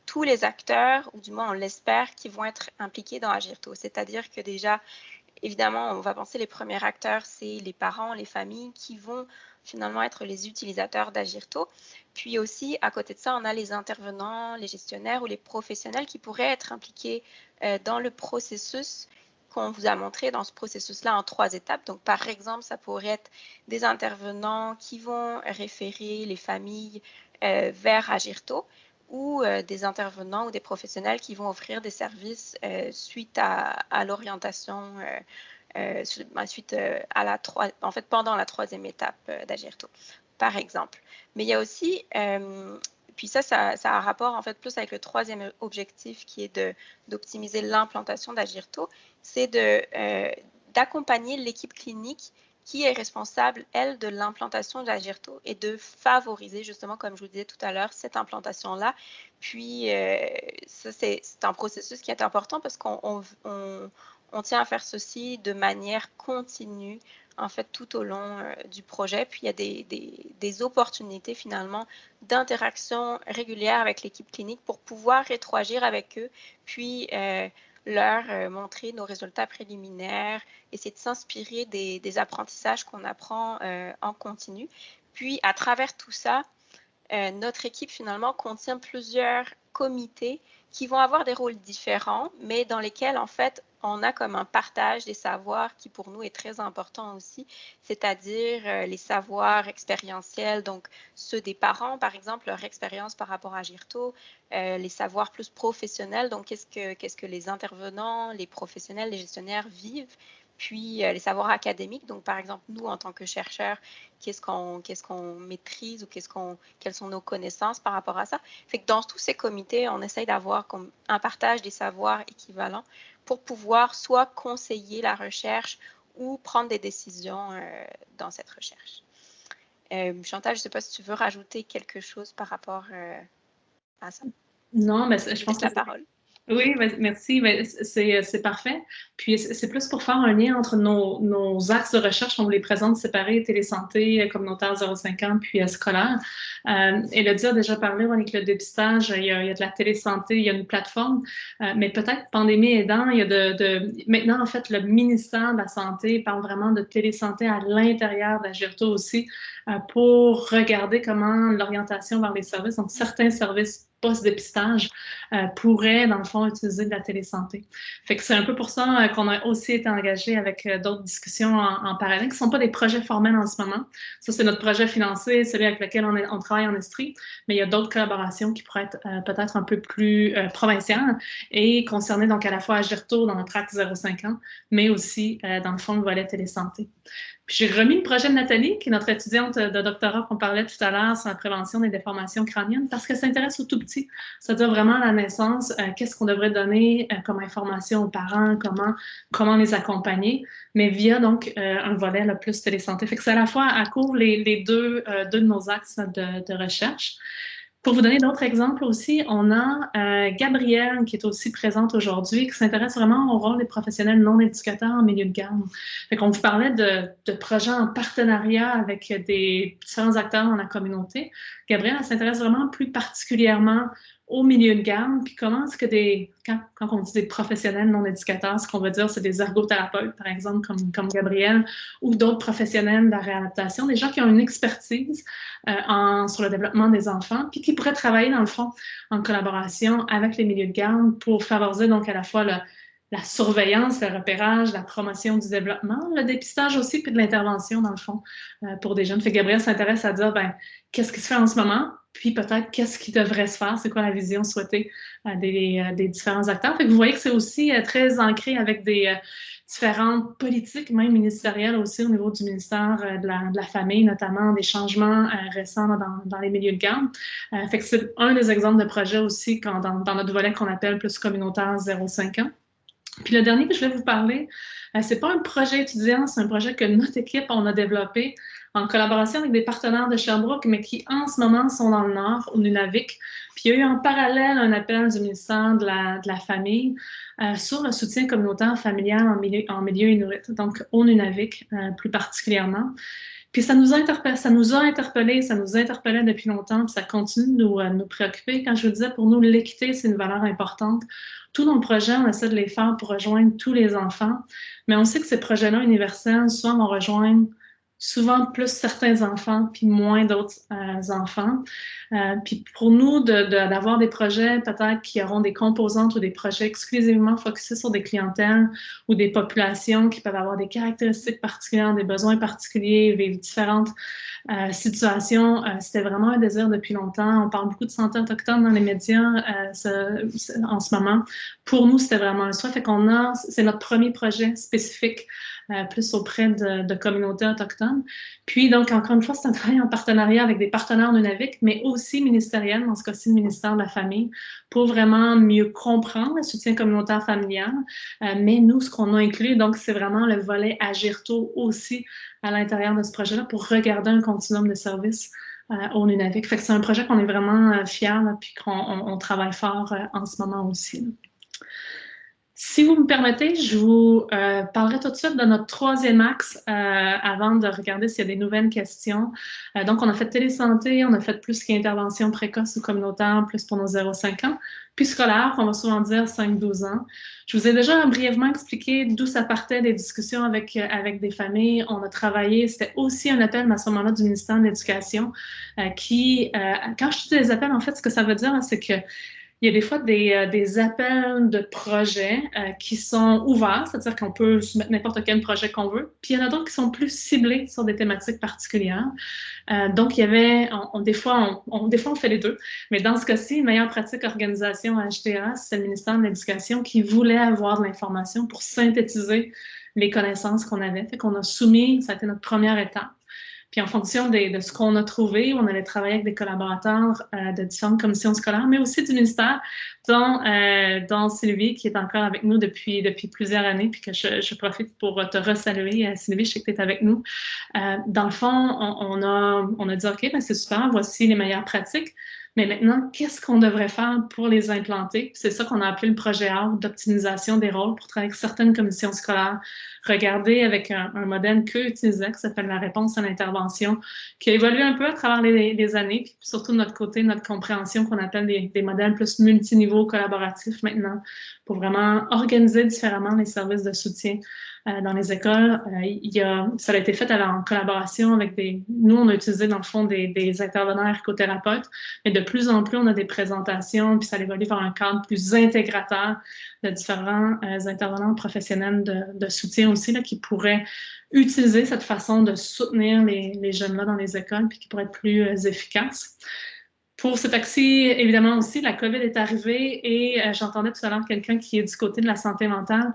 tous les acteurs, ou du moins on l'espère, qui vont être impliqués dans Agirto. C'est-à-dire que déjà, évidemment, on va penser les premiers acteurs, c'est les parents, les familles qui vont finalement être les utilisateurs d'Agirto. Puis aussi, à côté de ça, on a les intervenants, les gestionnaires ou les professionnels qui pourraient être impliqués dans le processus qu'on vous a montré dans ce processus-là en 3 étapes. Donc, par exemple, ça pourrait être des intervenants qui vont référer les familles vers Agirto, ou des intervenants ou des professionnels qui vont offrir des services suite à l'orientation, en fait, pendant la 3e étape d'Agirto, par exemple. Mais il y a aussi, puis ça a un rapport en fait plus avec le 3e objectif qui est d'optimiser l'implantation d'Agirto, c'est d'accompagner l'équipe clinique qui est responsable, elle, de l'implantation d'Agirto et de favoriser justement, comme je vous disais tout à l'heure, cette implantation-là. Puis, ça, c'est un processus qui est important parce qu'on tient à faire ceci de manière continue, en fait, tout au long du projet. Puis, il y a des opportunités, finalement, d'interaction régulière avec l'équipe clinique pour pouvoir rétroagir avec eux, puis leur montrer nos résultats préliminaires, essayer de s'inspirer des apprentissages qu'on apprend en continu. Puis, à travers tout ça, notre équipe, finalement, contient plusieurs comités qui vont avoir des rôles différents, mais dans lesquels, en fait, on a comme un partage des savoirs qui, pour nous, est très important aussi, c'est-à-dire les savoirs expérientiels, donc ceux des parents, par exemple, leur expérience par rapport à Agirto, les savoirs plus professionnels, donc qu'est-ce que les intervenants, les professionnels, les gestionnaires vivent, puis les savoirs académiques, donc par exemple, nous, en tant que chercheurs, qu'est-ce qu'on maîtrise ou quelles sont nos connaissances par rapport à ça. Fait que dans tous ces comités, on essaye d'avoir comme un partage des savoirs équivalents pour pouvoir soit conseiller la recherche ou prendre des décisions dans cette recherche. Chantal, je ne sais pas si tu veux rajouter quelque chose par rapport à ça. Non, mais je pense que la parole. Oui, merci. C'est parfait. Puis c'est plus pour faire un lien entre nos axes de recherche, on vous les présente séparés, télésanté, communautaire 0,50, puis scolaire. Elodie a déjà parlé avec le dépistage, il y a de la télésanté, il y a une plateforme, mais peut-être pandémie aidant, il y a maintenant, en fait, le ministère de la Santé parle vraiment de télésanté à l'intérieur d'Agirto aussi, pour regarder comment l'orientation vers les services, donc certains services post-dépistage, pourraient, dans le fond, utiliser de la télésanté. Fait que c'est un peu pour ça qu'on a aussi été engagé avec d'autres discussions en parallèle, qui ne sont pas des projets formels en ce moment. Ça, c'est notre projet financé, celui avec lequel on travaille en Estrie, mais il y a d'autres collaborations qui pourraient être peut-être un peu plus provinciales et concerner donc à la fois Agirto dans notre axe 0,50, mais aussi, dans le fond, le volet télésanté. Puis j'ai remis le projet de Nathalie, qui est notre étudiante de doctorat qu'on parlait tout à l'heure sur la prévention des déformations crâniennes, parce qu'elle s'intéresse aux tout petits, c'est-à-dire vraiment à la naissance, qu'est-ce qu'on devrait donner comme information aux parents, comment les accompagner, mais via donc un volet là, plus télésanté. Fait que c'est à la fois, elle couvre les deux de nos axes de recherche. Pour vous donner d'autres exemples aussi, on a Gabrielle qui est aussi présente aujourd'hui, qui s'intéresse vraiment au rôle des professionnels non éducateurs en milieu de garde. Fait qu'on vous parlait de projets en partenariat avec des différents acteurs dans la communauté. Gabrielle, elle s'intéresse vraiment plus particulièrement au milieu de garde, puis comment est-ce que quand on dit des professionnels non éducateurs, ce qu'on veut dire, c'est des ergothérapeutes, par exemple, comme Gabrielle, ou d'autres professionnels de la réadaptation, des gens qui ont une expertise sur le développement des enfants, puis qui pourraient travailler, dans le fond, en collaboration avec les milieux de garde pour favoriser donc à la fois la surveillance, le repérage, la promotion du développement, le dépistage aussi, puis de l'intervention, dans le fond, pour des jeunes. Fait que Gabriel s'intéresse à dire, ben, qu'est-ce qui se fait en ce moment, puis peut-être qu'est-ce qui devrait se faire, c'est quoi la vision souhaitée des différents acteurs. Fait que vous voyez que c'est aussi très ancré avec des différentes politiques, même ministérielles aussi, au niveau du ministère de la Famille, notamment des changements récents dans les milieux de garde. Fait que c'est un des exemples de projets aussi dans notre volet qu'on appelle plus communautaire 0-5 ans. Puis le dernier que je vais vous parler, c'est pas un projet étudiant, c'est un projet que notre équipe, on a développé en collaboration avec des partenaires de Sherbrooke, mais qui en ce moment sont dans le Nord, au Nunavik. Puis il y a eu en parallèle un appel du ministère de la Famille sur le soutien communautaire familial en milieu inuit, donc au Nunavik plus particulièrement. Puis ça nous a interpellés, ça nous interpellait depuis longtemps, puis ça continue de nous préoccuper. Quand je vous disais, pour nous, l'équité, c'est une valeur importante. Tout dans le projet, on essaie de les faire pour rejoindre tous les enfants, mais on sait que ces projets-là universels, souvent, vont rejoindre souvent plus certains enfants, puis moins d'autres enfants. Puis pour nous, d'avoir des projets peut-être qui auront des composantes ou des projets exclusivement focusés sur des clientèles ou des populations qui peuvent avoir des caractéristiques particulières, des besoins particuliers, vivre différentes situations, c'était vraiment un désir depuis longtemps. On parle beaucoup de santé autochtone dans les médias en ce moment. Pour nous, c'était vraiment un souhait. Fait c'est notre premier projet spécifique plus auprès de communautés autochtones. Puis, donc, encore une fois, c'est un travail en partenariat avec des partenaires Nunavik, mais aussi ministériels, dans ce cas-ci, le ministère de la Famille, pour vraiment mieux comprendre le soutien communautaire familial. Mais nous, ce qu'on a inclus, donc, c'est vraiment le volet Agir tôt aussi à l'intérieur de ce projet-là pour regarder un continuum de services au Nunavik. Fait que c'est un projet qu'on est vraiment fiers, puis qu'on travaille fort en ce moment aussi. Là. Si vous me permettez, je vous parlerai tout de suite de notre troisième axe avant de regarder s'il y a des nouvelles questions. Donc, on a fait télésanté, on a fait plus qu'intervention précoce ou communautaire, plus pour nos 0-5 ans, puis scolaire, on va souvent dire 5-12 ans. Je vous ai déjà brièvement expliqué d'où ça partait des discussions avec des familles. On a travaillé, c'était aussi un appel à ce moment-là du ministère de l'Éducation qui, quand je dis des appels, en fait, ce que ça veut dire, c'est que il y a des fois des appels de projets qui sont ouverts, c'est-à-dire qu'on peut soumettre n'importe quel projet qu'on veut. Puis il y en a d'autres qui sont plus ciblés sur des thématiques particulières. Donc il y avait, des fois on fait les deux, mais dans ce cas-ci, meilleure pratique organisation à HTA, c'est le ministère de l'Éducation qui voulait avoir de l'information pour synthétiser les connaissances qu'on avait. Fait qu'on a soumis, ça a été notre première étape. Puis en fonction de ce qu'on a trouvé, on allait travailler avec des collaborateurs de différentes commissions scolaires, mais aussi du ministère, dont Sylvie, qui est encore avec nous depuis plusieurs années, puis que je profite pour te resaluer. Sylvie, je sais que tu es avec nous. Dans le fond, on a dit, OK, ben c'est super, voici les meilleures pratiques. Mais maintenant, qu'est-ce qu'on devrait faire pour les implanter? C'est ça qu'on a appelé le projet ARC d'optimisation des rôles pour travailler avec certaines commissions scolaires. Regarder avec un modèle qu'eux utilisaient, qui s'appelle la réponse à l'intervention, qui a évolué un peu à travers les années, puis surtout de notre côté, notre compréhension qu'on appelle des modèles plus multiniveaux collaboratifs maintenant, pour vraiment organiser différemment les services de soutien dans les écoles. Ça a été fait en collaboration avec nous, on a utilisé dans le fond des intervenants ergothérapeutes, mais de plus en plus, on a des présentations, puis ça évolue vers un cadre plus intégrateur de différents intervenants professionnels de soutien aussi, là, qui pourraient utiliser cette façon de soutenir les jeunes-là dans les écoles, puis qui pourraient être plus efficaces. Pour cet axe-ci, évidemment aussi, la COVID est arrivée et j'entendais tout à l'heure quelqu'un qui est du côté de la santé mentale.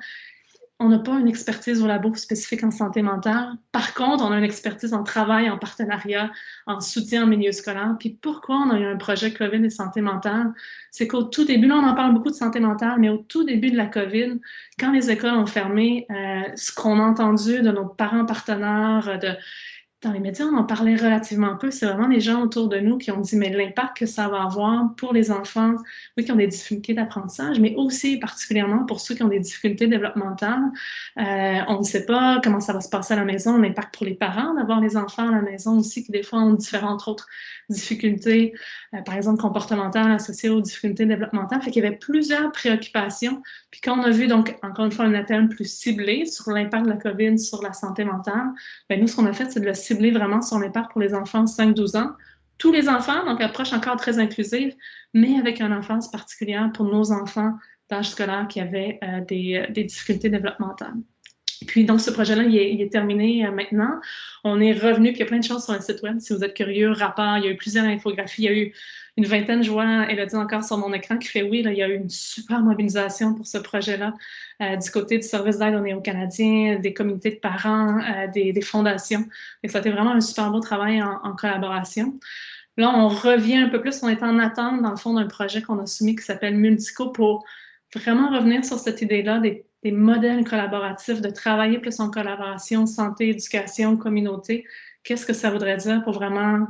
On n'a pas une expertise au labo spécifique en santé mentale. Par contre, on a une expertise en travail, en partenariat, en soutien en milieu scolaire. Puis pourquoi on a eu un projet COVID et santé mentale? C'est qu'au tout début, là, on en parle beaucoup de santé mentale, mais au tout début de la COVID, quand les écoles ont fermé, ce qu'on a entendu de nos parents partenaires, dans les médias, on en parlait relativement peu. C'est vraiment les gens autour de nous qui ont dit, mais l'impact que ça va avoir pour les enfants, oui, qui ont des difficultés d'apprentissage, mais aussi particulièrement pour ceux qui ont des difficultés développementales. On ne sait pas comment ça va se passer à la maison, l'impact pour les parents d'avoir les enfants à la maison aussi, qui des fois ont différentes autres difficultés, par exemple comportementales associées aux difficultés développementales. Fait qu'il y avait plusieurs préoccupations. Puis quand on a vu, donc, encore une fois, un appel plus ciblé sur l'impact de la COVID sur la santé mentale, bien, nous, ce qu'on a fait, c'est de le cibler vraiment sur l'impact pour les enfants de 5-12 ans. Tous les enfants, donc approche encore très inclusive, mais avec une enfance particulière pour nos enfants d'âge scolaire qui avaient des difficultés développementales. Puis, donc, ce projet-là, il est terminé maintenant. On est revenu, puis il y a plein de choses sur le site web. Si vous êtes curieux, rapport, il y a eu plusieurs infographies. Il y a eu une vingtaine, je vois Elodie encore sur mon écran qui fait oui, là, il y a eu une super mobilisation pour ce projet-là du côté du service d'aide aux Néo-Canadiens, des comités de parents, des fondations. Et ça a été vraiment un super beau travail en collaboration. Là, on revient un peu plus, on est en attente, dans le fond, d'un projet qu'on a soumis qui s'appelle Multico pour vraiment revenir sur cette idée-là des modèles collaboratifs, de travailler plus en collaboration, santé, éducation, communauté. Qu'est-ce que ça voudrait dire pour vraiment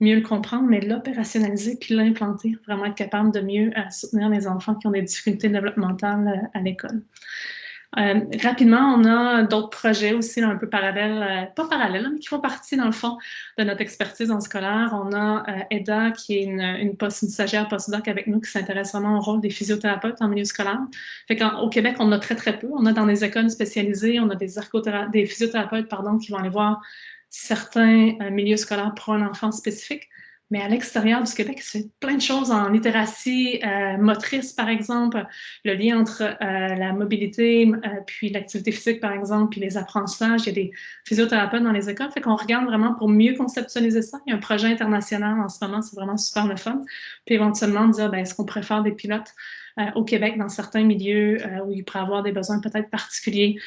mieux le comprendre, mais l'opérationnaliser puis l'implanter, vraiment être capable de mieux soutenir les enfants qui ont des difficultés développementales à l'école. Rapidement, on a d'autres projets aussi là, un peu parallèles, pas parallèles, mais qui font partie, dans le fond, de notre expertise en scolaire. On a Eda, qui est une stagiaire postdoc avec nous, qui s'intéresse vraiment au rôle des physiothérapeutes en milieu scolaire. Fait qu'au Québec, on en a très, très peu. On a dans les écoles spécialisées, on a des physiothérapeutes, pardon, qui vont aller voir certains milieux scolaires pour un enfant spécifique. Mais à l'extérieur du Québec, il se fait plein de choses en littératie motrice, par exemple, le lien entre la mobilité, puis l'activité physique, par exemple, puis les apprentissages. Il y a des physiothérapeutes dans les écoles. Fait qu'on regarde vraiment pour mieux conceptualiser ça. Il y a un projet international en ce moment, c'est vraiment super le fun. Puis éventuellement, dire, ben, est-ce qu'on pourrait faire des pilotes au Québec dans certains milieux où il pourrait avoir des besoins peut-être particuliers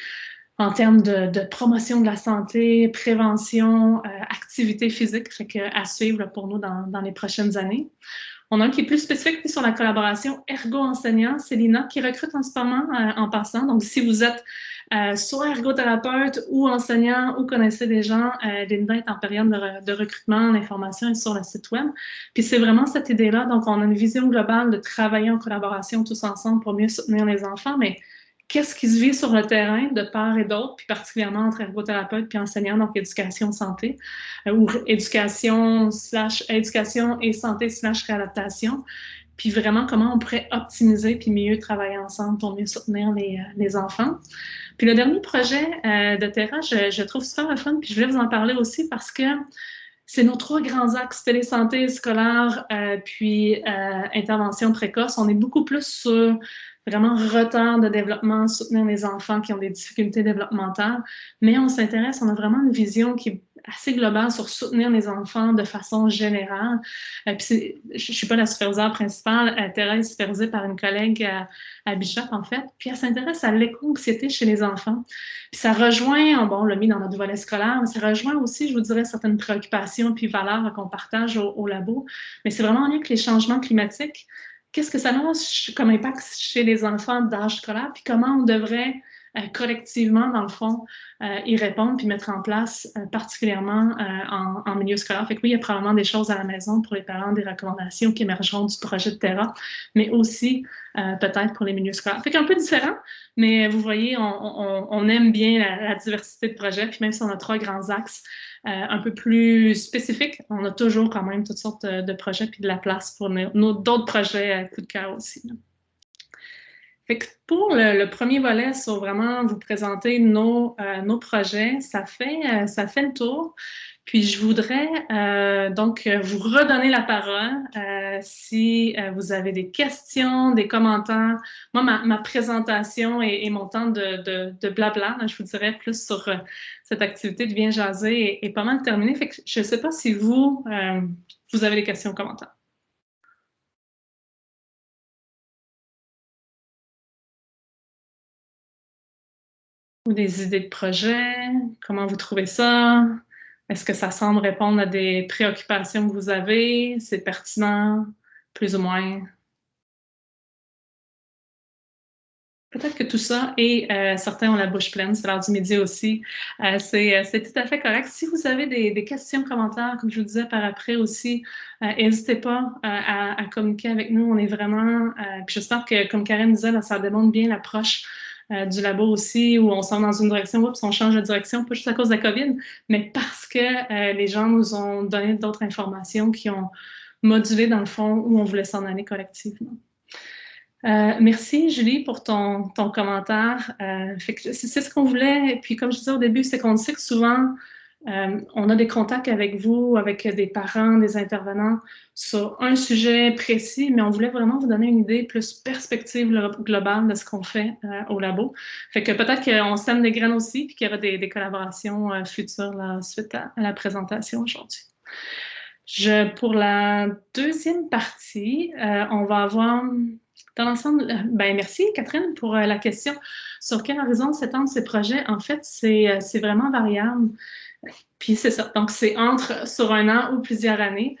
en termes de promotion de la santé, prévention, activité physique, fait que à suivre là, pour nous dans les prochaines années. On a un qui est plus spécifique sur la collaboration ergo-enseignant, c'est Lina, qui recrute en ce moment en passant. Donc, si vous êtes soit ergothérapeute ou enseignant ou connaissez des gens, Linda est en période de recrutement, l'information est sur le site web. Puis c'est vraiment cette idée-là. Donc, on a une vision globale de travailler en collaboration tous ensemble pour mieux soutenir les enfants, mais qu'est-ce qui se vit sur le terrain de part et d'autre, puis particulièrement entre ergothérapeutes puis enseignants, donc éducation santé, ou éducation et santé / réadaptation, puis vraiment comment on pourrait optimiser puis mieux travailler ensemble pour mieux soutenir les enfants. Puis le dernier projet de Terra, je trouve super le fun, puis je voulais vous en parler aussi parce que c'est nos 3 grands axes, télésanté, scolaire, puis intervention précoce. On est beaucoup plus sur vraiment retard de développement, soutenir les enfants qui ont des difficultés développementales, mais on s'intéresse, on a vraiment une vision qui est assez globale sur soutenir les enfants de façon générale. Puis je ne suis pas la superviseure principale, Thérèse est supervisée par une collègue à Bishop, en fait, puis elle s'intéresse à l'éco-anxiété chez les enfants. Puis ça rejoint, bon, on l'a mis dans notre volet scolaire, mais ça rejoint aussi, je vous dirais, certaines préoccupations puis valeurs qu'on partage au labo, mais c'est vraiment en lien avec les changements climatiques. Qu'est-ce que ça a comme impact chez les enfants d'âge scolaire, puis comment on devrait collectivement, dans le fond, y répondre, puis mettre en place, particulièrement en milieu scolaire. Fait que oui, il y a probablement des choses à la maison pour les parents, des recommandations qui émergeront du projet de Terra, mais aussi peut-être pour les milieux scolaires. Fait qu'un peu différent, mais vous voyez, on aime bien la diversité de projets, puis même si on a 3 grands axes, un peu plus spécifiques, on a toujours quand même toutes sortes de projets puis de la place pour d'autres projets coup de cœur aussi. Là. Fait que pour le premier volet sur vraiment vous présenter nos projets, ça fait le tour. Puis je voudrais donc vous redonner la parole si vous avez des questions, des commentaires. Moi, ma présentation et mon temps de blabla, là, je vous dirais plus sur cette activité de Viens jaser est pas mal terminée. Fait que je ne sais pas si vous avez des questions ou commentaires. Ou des idées de projet? Comment vous trouvez ça? Est-ce que ça semble répondre à des préoccupations que vous avez? C'est pertinent, plus ou moins? Peut-être que tout ça, et certains ont la bouche pleine, c'est l'heure du midi aussi, c'est tout à fait correct. Si vous avez des questions, commentaires, comme je vous disais par après aussi, n'hésitez pas à communiquer avec nous. On est vraiment, puis j'espère que, comme Karen disait, là, ça démontre bien l'approche du labo aussi, où on s'en va dans une direction, oups, on change de direction, pas juste à cause de la COVID, mais parce que les gens nous ont donné d'autres informations qui ont modulé, dans le fond, où on voulait s'en aller collectivement. Merci, Julie, pour ton commentaire. C'est ce qu'on voulait. Et puis, comme je disais au début, c'est qu'on sait que souvent, On a des contacts avec vous, avec des parents, des intervenants sur un sujet précis, mais on voulait vraiment vous donner une idée plus perspective globale de ce qu'on fait au labo. Fait que peut-être qu'on sème des graines aussi, puis qu'il y aura des collaborations futures là, suite à la présentation aujourd'hui. Pour la deuxième partie, on va avoir dans l'ensemble, merci Catherine pour la question. Sur quel horizon s'étendent ces projets? En fait, c'est vraiment variable. Puis c'est ça. Donc, c'est sur 1 an ou plusieurs années.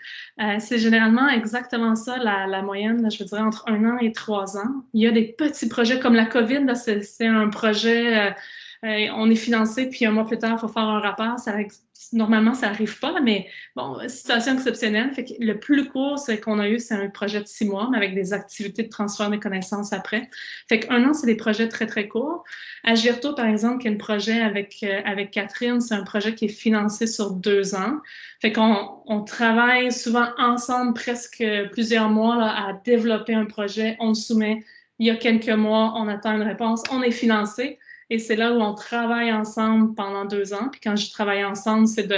C'est généralement exactement ça, la moyenne, là, je veux dire, entre 1 an et 3 ans. Il y a des petits projets comme la COVID, là, c'est un projet, on est financé, puis un mois plus tard, il faut faire un rapport. Normalement, ça n'arrive pas, mais bon, situation exceptionnelle. Fait que le plus court, c'est qu'on a eu, c'est un projet de 6 mois, mais avec des activités de transfert des connaissances après. Fait qu'1 an, c'est des projets très, très courts. Agirto, par exemple, qui est un projet avec Catherine, c'est un projet qui est financé sur 2 ans. Fait qu'on travaille souvent ensemble presque plusieurs mois là, à développer un projet. On le soumet. Il y a quelques mois, on attend une réponse. On est financé. Et c'est là où on travaille ensemble pendant 2 ans. Puis quand je travaille ensemble, c'est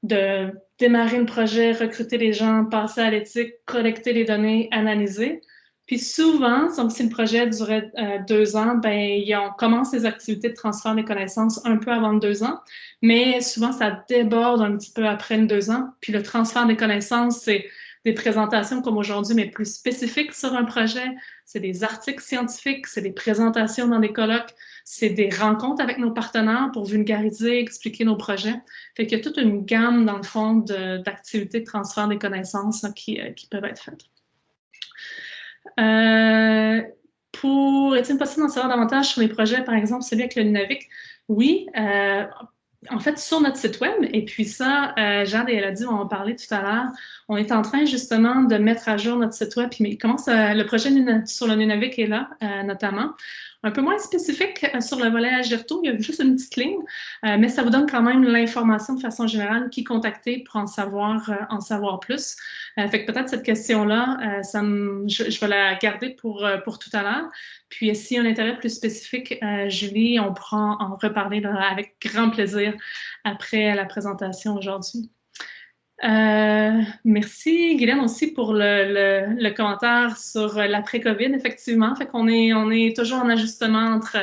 de démarrer le projet, recruter les gens, passer à l'éthique, collecter les données, analyser. Puis souvent, si le projet durait 2 ans, on commence les activités de transfert des connaissances un peu avant 2 ans, mais souvent, ça déborde un petit peu après 2 ans. Puis le transfert des connaissances, c'est des présentations comme aujourd'hui, mais plus spécifiques sur un projet. C'est des articles scientifiques, c'est des présentations dans des colloques, c'est des rencontres avec nos partenaires pour vulgariser, expliquer nos projets. Fait qu'il y a toute une gamme, dans le fond, d'activités de transfert des connaissances là, qui peuvent être faites. Est-il possible d'en savoir davantage sur les projets, par exemple, celui avec le Nunavik? Oui, en fait, sur notre site web, et puis ça, Jade et Elodie vont en parler tout à l'heure, on est en train justement de mettre à jour notre site web, puis le projet sur le Nunavik est là, notamment. Un peu moins spécifique sur le volet Agirto, il y a juste une petite ligne, mais ça vous donne quand même l'information de façon générale, qui contacter pour en savoir plus. Fait que peut-être cette question-là, je vais la garder pour tout à l'heure. Puis s'il y a un intérêt plus spécifique, Julie, on pourra en reparler là, avec grand plaisir après la présentation aujourd'hui. Merci Guylaine aussi pour le commentaire sur l'après-COVID, effectivement. Fait qu'on est toujours en ajustement entre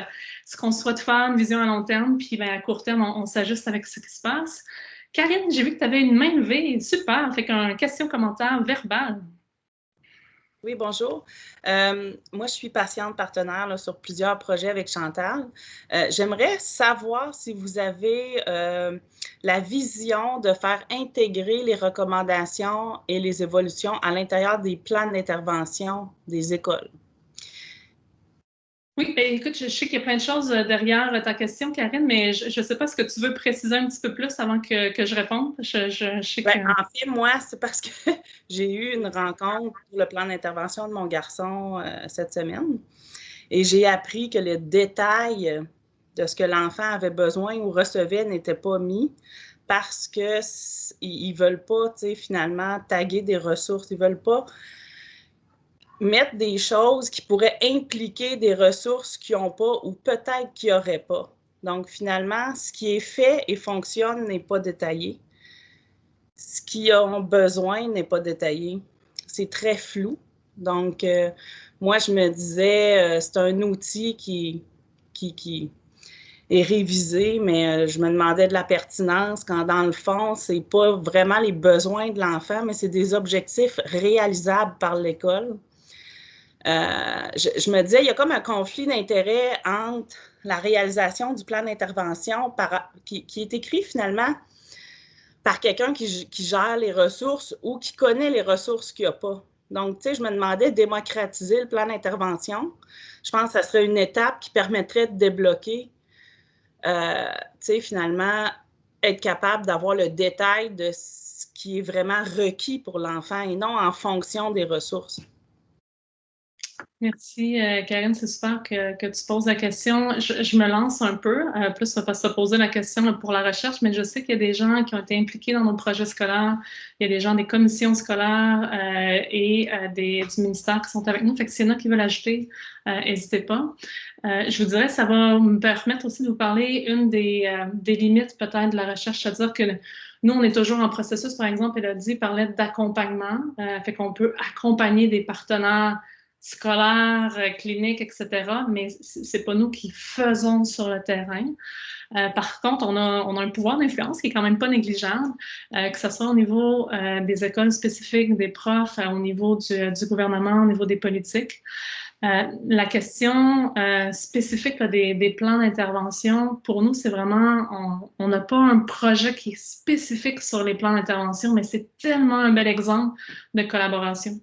ce qu'on souhaite faire, une vision à long terme, puis à court terme, on s'ajuste avec ce qui se passe. Karine, j'ai vu que tu avais une main levée. Super, fait qu'un question-commentaire verbal. Oui, bonjour. Moi, je suis patiente partenaire là, sur plusieurs projets avec Chantal. J'aimerais savoir si vous avez la vision de faire intégrer les recommandations et les évolutions à l'intérieur des plans d'intervention des écoles. Oui, écoute, je sais qu'il y a plein de choses derrière ta question, Karine, mais je ne sais pas ce que tu veux préciser un petit peu plus avant que je réponde. Je sais que... En fait, moi, c'est parce que j'ai eu une rencontre pour le plan d'intervention de mon garçon cette semaine et j'ai appris que le détail de ce que l'enfant avait besoin ou recevait n'était pas mis parce qu'ils ne veulent pas, finalement, taguer des ressources. Ils ne veulent pas mettre des choses qui pourraient impliquer des ressources qu'ils n'ont pas ou peut-être qu'ils n'auraient pas. Donc, finalement, ce qui est fait et fonctionne n'est pas détaillé. Ce qu'ils ont besoin n'est pas détaillé. C'est très flou. Donc, moi, je me disais, c'est un outil qui est révisé, mais je me demandais de la pertinence quand, dans le fond, ce n'est pas vraiment les besoins de l'enfant, mais c'est des objectifs réalisables par l'école. Je me disais, il y a comme un conflit d'intérêts entre la réalisation du plan d'intervention qui est écrit finalement par quelqu'un qui gère les ressources ou qui connaît les ressources qu'il n'y a pas. Donc, tu sais, je me demandais démocratiser le plan d'intervention. Je pense que ça serait une étape qui permettrait de débloquer, tu sais, finalement, être capable d'avoir le détail de ce qui est vraiment requis pour l'enfant et non en fonction des ressources. Merci, Karine. C'est super que tu poses la question. Je me lance un peu, plus pas se poser la question là, pour la recherche, mais je sais qu'il y a des gens qui ont été impliqués dans nos projets scolaires. Il y a des gens des commissions scolaires et du ministère qui sont avec nous. Fait que s'il y en a qui veulent ajouter, n'hésitez pas. Je vous dirais, ça va me permettre aussi de vous parler une des limites peut-être de la recherche, c'est-à-dire que nous, on est toujours en processus, par exemple, Élodie parlait d'accompagnement, fait qu'on peut accompagner des partenaires scolaires, cliniques, etc., mais c'est pas nous qui faisons sur le terrain. Par contre, on a un pouvoir d'influence qui est quand même pas négligeable, que ce soit au niveau des écoles spécifiques, des profs, au niveau du gouvernement, au niveau des politiques. La question spécifique là, des plans d'intervention, pour nous, c'est vraiment, on n'a pas un projet qui est spécifique sur les plans d'intervention, mais c'est tellement un bel exemple de collaboration.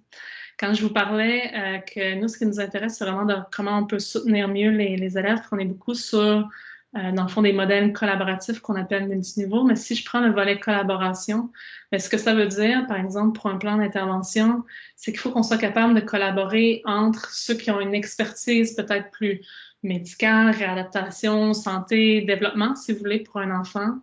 Quand je vous parlais que nous, ce qui nous intéresse, c'est vraiment de comment on peut soutenir mieux les élèves, qu'on est beaucoup sur, dans le fond, des modèles collaboratifs qu'on appelle multiniveaux. Mais si je prends le volet collaboration, bien, ce que ça veut dire, par exemple, pour un plan d'intervention, c'est qu'il faut qu'on soit capable de collaborer entre ceux qui ont une expertise peut-être plus médicale, réadaptation, santé, développement, si vous voulez, pour un enfant,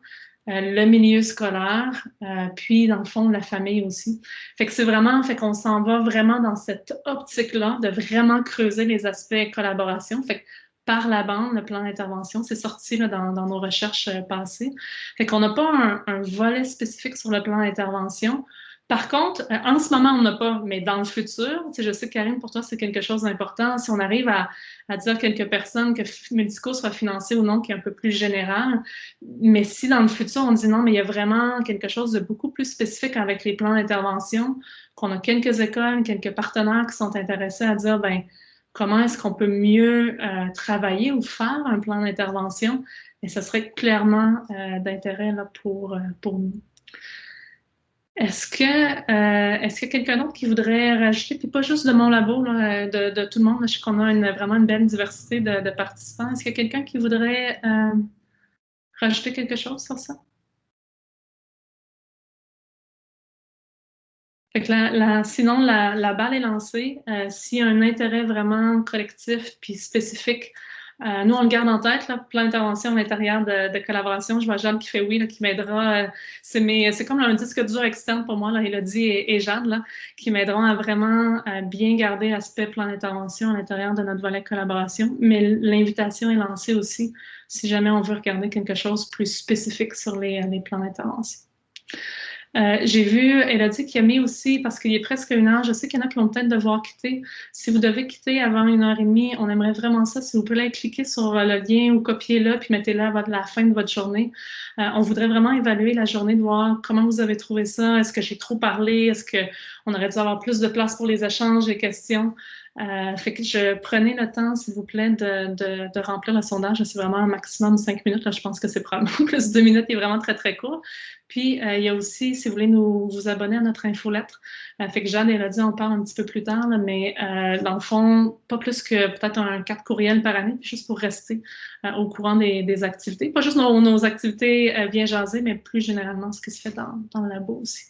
le milieu scolaire, puis dans le fond, la famille aussi. Fait que c'est vraiment, fait qu'on s'en va vraiment dans cette optique-là de vraiment creuser les aspects collaboration. Fait que par la bande, le plan d'intervention, c'est sorti là, dans nos recherches passées. Fait qu'on n'a pas un volet spécifique sur le plan d'intervention. Par contre, en ce moment, on n'a pas, mais dans le futur, tu sais, je sais, Karine, pour toi, c'est quelque chose d'important. Si on arrive à dire à quelques personnes que Medico soit financé ou non, qui est un peu plus général, mais si dans le futur, on dit non, mais il y a vraiment quelque chose de beaucoup plus spécifique avec les plans d'intervention, qu'on a quelques écoles, quelques partenaires qui sont intéressés à dire, ben comment est-ce qu'on peut mieux travailler ou faire un plan d'intervention, et ce serait clairement d'intérêt là, pour nous. Est-ce qu'il y a quelqu'un d'autre qui voudrait rajouter, puis pas juste de mon labo, là, de tout le monde, je sais qu'on a vraiment une belle diversité de participants. Est-ce qu'il y a quelqu'un qui voudrait rajouter quelque chose sur ça? Fait que sinon, la balle est lancée. S'il y a un intérêt vraiment collectif puis spécifique, nous, on le garde en tête, là, plan d'intervention à l'intérieur de collaboration. Je vois Jade qui fait oui, là, qui m'aidera. C'est comme un disque dur externe pour moi, là, Élodie et Jade, là, qui m'aideront à vraiment bien garder l'aspect plan d'intervention à l'intérieur de notre volet collaboration. Mais l'invitation est lancée aussi si jamais on veut regarder quelque chose plus spécifique sur les plans d'intervention. J'ai vu Élodie qui a mis aussi, parce qu'il est presque 1 heure, je sais qu'il y en a qui vont peut-être devoir quitter. Si vous devez quitter avant 1h30, on aimerait vraiment ça. Si vous pouvez cliquer sur le lien ou copier-le, puis mettez-le à la fin de votre journée. On voudrait vraiment évaluer la journée, de voir comment vous avez trouvé ça. Est-ce que j'ai trop parlé? Est-ce qu'on aurait dû avoir plus de place pour les échanges, les questions? Fait que je prenais le temps, s'il vous plaît, de remplir le sondage. C'est vraiment un maximum de 5 minutes. Là, je pense que c'est probablement plus de 2 minutes. Il est vraiment très, très court. Puis, il y a aussi, si vous voulez vous abonner à notre infolettre. Fait que Jeanne et Élodie en parlent un petit peu plus tard, là, mais dans le fond, pas plus que peut-être 4 courriels par année, juste pour rester au courant des activités. Pas juste nos activités bien jasées, mais plus généralement ce qui se fait dans le labo aussi.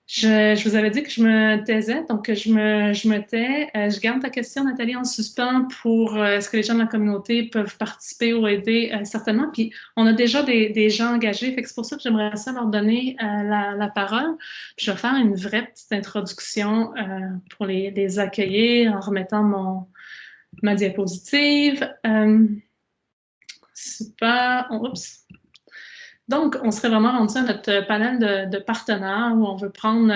Je vous avais dit que je me taisais, donc je me tais. Je garde ta question, Nathalie, en suspens pour est-ce que les gens de la communauté peuvent participer ou aider, certainement. Puis, on a déjà des gens engagés, fait que c'est pour ça que j'aimerais ça leur donner la parole. Puis, je vais faire une vraie petite introduction pour les accueillir en remettant ma diapositive. Super. Oups. Donc, on serait vraiment rendu à notre panel de partenaires où on veut prendre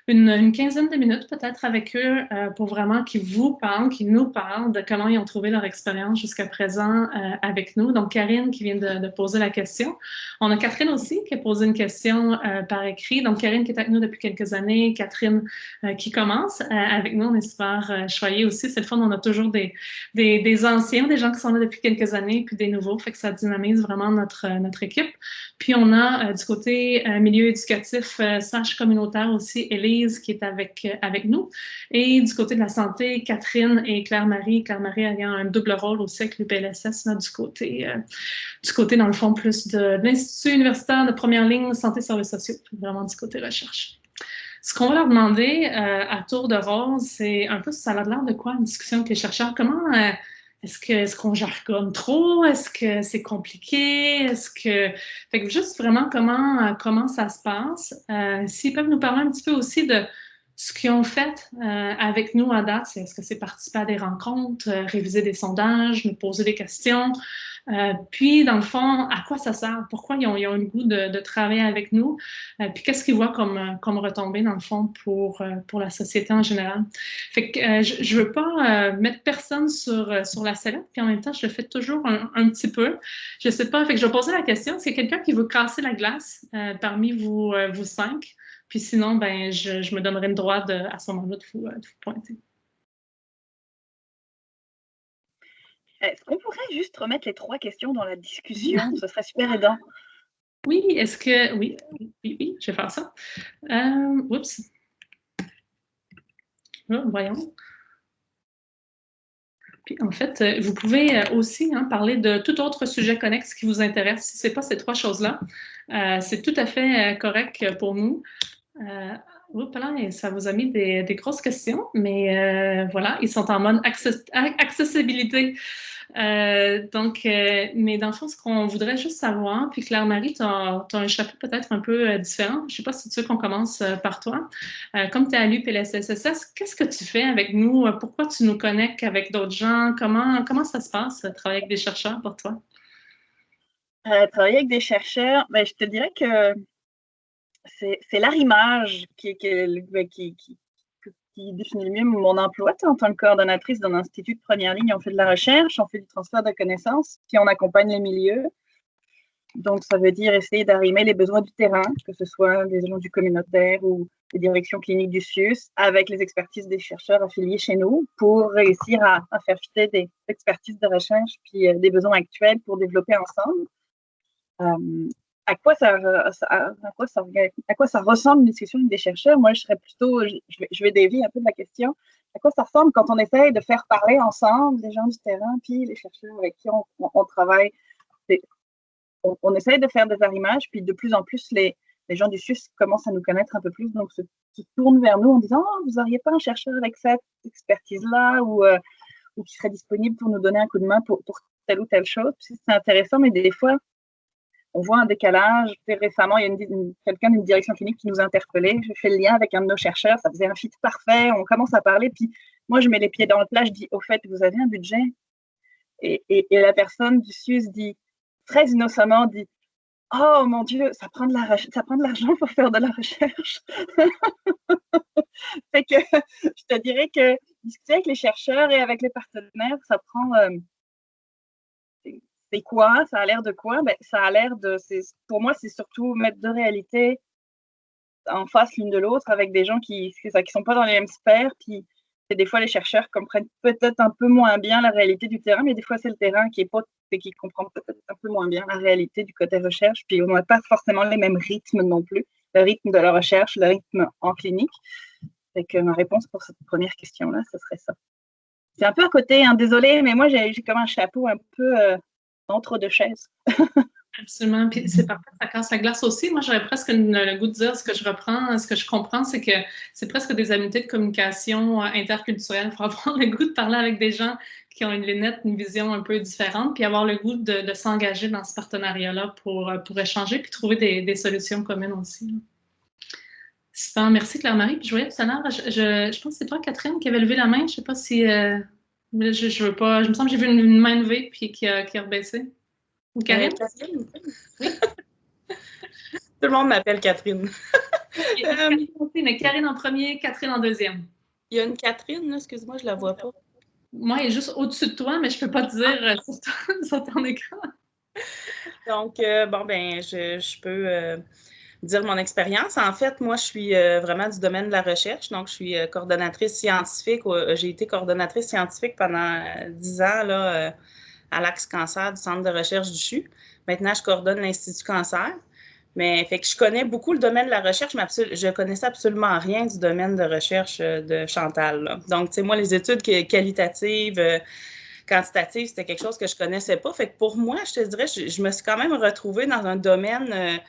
une quinzaine de minutes peut-être avec eux pour vraiment qu'ils vous parlent, qu'ils nous parlent de comment ils ont trouvé leur expérience jusqu'à présent avec nous. Donc, Karine qui vient de poser la question. On a Catherine aussi qui a posé une question par écrit. Donc, Karine qui est avec nous depuis quelques années, Catherine qui commence avec nous. On est super choyés aussi. C'est le fun, on a toujours des anciens, des gens qui sont là depuis quelques années, puis des nouveaux. Fait que ça dynamise vraiment notre équipe. Puis, on a du côté milieu éducatif, communautaire aussi, Élise qui est avec nous. Et du côté de la santé, Catherine et Claire-Marie. Claire-Marie ayant un double rôle aussi avec l'UPLSS, du côté, dans le fond, plus de l'Institut universitaire de première ligne santé services sociaux, vraiment du côté recherche. Ce qu'on va leur demander à tour de rôle, c'est un peu ça a l'air de quoi une discussion avec les chercheurs. Comment est-ce qu'on jargonne trop? Est-ce que c'est compliqué? Fait que juste vraiment comment ça se passe. S'ils peuvent nous parler un petit peu aussi de ce qu'ils ont fait avec nous à date, est-ce que c'est participer à des rencontres, réviser des sondages, nous poser des questions? Puis, dans le fond, à quoi ça sert? Pourquoi ils ont le goût de travailler avec nous? Puis, qu'est-ce qu'ils voient comme retombée, dans le fond, pour la société en général? Fait que je veux pas mettre personne sur la sellette, puis en même temps, je le fais toujours un petit peu. Je sais pas, fait que je vais poser la question, est-ce qu'il y a quelqu'un qui veut casser la glace parmi vous 5? Puis sinon, ben, je me donnerai le droit à ce moment-là de vous pointer. Est-ce qu'on pourrait juste remettre les 3 questions dans la discussion? Ce serait super aidant. Oui, oui, je vais faire ça. Oups. Voyons. Puis en fait, vous pouvez aussi parler de tout autre sujet connexe qui vous intéresse. Si ce n'est pas ces 3 choses-là, c'est tout à fait correct pour nous. Là, ça vous a mis des grosses questions, mais voilà, ils sont en mode accessibilité. Mais dans le fond, ce qu'on voudrait juste savoir, puis Claire-Marie, tu as un chapeau peut-être un peu différent. Je ne sais pas si tu veux qu'on commence par toi. Comme tu es à l'UPLSSS, qu'est-ce que tu fais avec nous? Pourquoi tu nous connectes avec d'autres gens? Comment ça se passe, travailler avec des chercheurs pour toi? Travailler avec des chercheurs, ben, je te dirais que c'est l'arrimage qui définit le mieux mon emploi. En tant que coordonnatrice d'un institut de première ligne, on fait de la recherche, on fait du transfert de connaissances, puis on accompagne les milieux. Donc, ça veut dire essayer d'arrimer les besoins du terrain, que ce soit des gens du communautaire ou des directions cliniques du CIUS, avec les expertises des chercheurs affiliés chez nous, pour réussir à faire fitter des expertises de recherche puis des besoins actuels pour développer ensemble. À quoi ça ressemble une discussion avec des chercheurs? Moi, je serais plutôt, je vais dévier un peu de la question. À quoi ça ressemble quand on essaye de faire parler ensemble les gens du terrain puis les chercheurs avec qui on travaille? On essaye de faire des arrimages, puis de plus en plus, les gens du CIUS commencent à nous connaître un peu plus, donc se tournent vers nous en disant « vous n'auriez pas un chercheur avec cette expertise-là ou qui serait disponible pour nous donner un coup de main pour telle ou telle chose. » C'est intéressant, mais des fois, on voit un décalage. Récemment, il y a quelqu'un d'une direction clinique qui nous a interpellés. Je fais le lien avec un de nos chercheurs. Ça faisait un fit parfait. On commence à parler. Puis moi, je mets les pieds dans le plat. Je dis, au fait, vous avez un budget? Et la personne du CIUS dit, très innocemment, dit, oh mon Dieu, ça prend de l'argent pour faire de la recherche. Fait que je te dirais que discuter avec les chercheurs et avec les partenaires, ça prend... c'est quoi? Ça a l'air de quoi? Ben, ça a l'air de... Pour moi, c'est surtout mettre deux réalités en face l'une de l'autre avec des gens qui sont pas dans les mêmes sphères. Puis des fois, les chercheurs comprennent peut-être un peu moins bien la réalité du terrain, mais des fois, c'est le terrain qui comprend peut-être un peu moins bien la réalité du côté recherche. Puis on n'a pas forcément les mêmes rythmes non plus. Le rythme de la recherche, le rythme en clinique. Fait que ma réponse pour cette première question-là, ce serait ça. C'est un peu à côté, hein, désolée, mais moi, j'ai comme un chapeau un peu entre deux chaises. Absolument. Puis c'est parfait, ça casse la glace aussi. Moi, j'aurais presque le goût de dire ce que je comprends, c'est que c'est presque des habiletés de communication interculturelle. Il faut avoir le goût de parler avec des gens qui ont une lunette, une vision un peu différente, puis avoir le goût de s'engager dans ce partenariat-là pour échanger puis trouver des solutions communes aussi. Super, merci Claire-Marie. Puis je voyais tout à l'heure, je pense que c'est toi, Catherine, qui avait levé la main. Je ne sais pas si... je veux pas... Je me semble que j'ai vu une main levée puis qui a rebaissé. Ou Karine? Catherine. Oui. Tout le monde m'appelle Catherine. Karine en premier, Catherine en deuxième. Il y a une Catherine, là, excuse-moi, je ne la vois pas. Moi, elle est juste au-dessus de toi, mais je ne peux pas te dire sur ton écran. Donc, je peux dire mon expérience. En fait, moi, je suis vraiment du domaine de la recherche. Donc, je suis coordonnatrice scientifique. J'ai été coordonnatrice scientifique pendant 10 ans là, à l'Axe Cancer du Centre de recherche du CHU. Maintenant, je coordonne l'Institut Cancer. Mais fait que je connais beaucoup le domaine de la recherche, mais je connaissais absolument rien du domaine de recherche de Chantal. Là. Donc, tu sais, moi, les études qualitatives, quantitatives, c'était quelque chose que je connaissais pas. Fait que pour moi, je te dirais, je me suis quand même retrouvée dans un domaine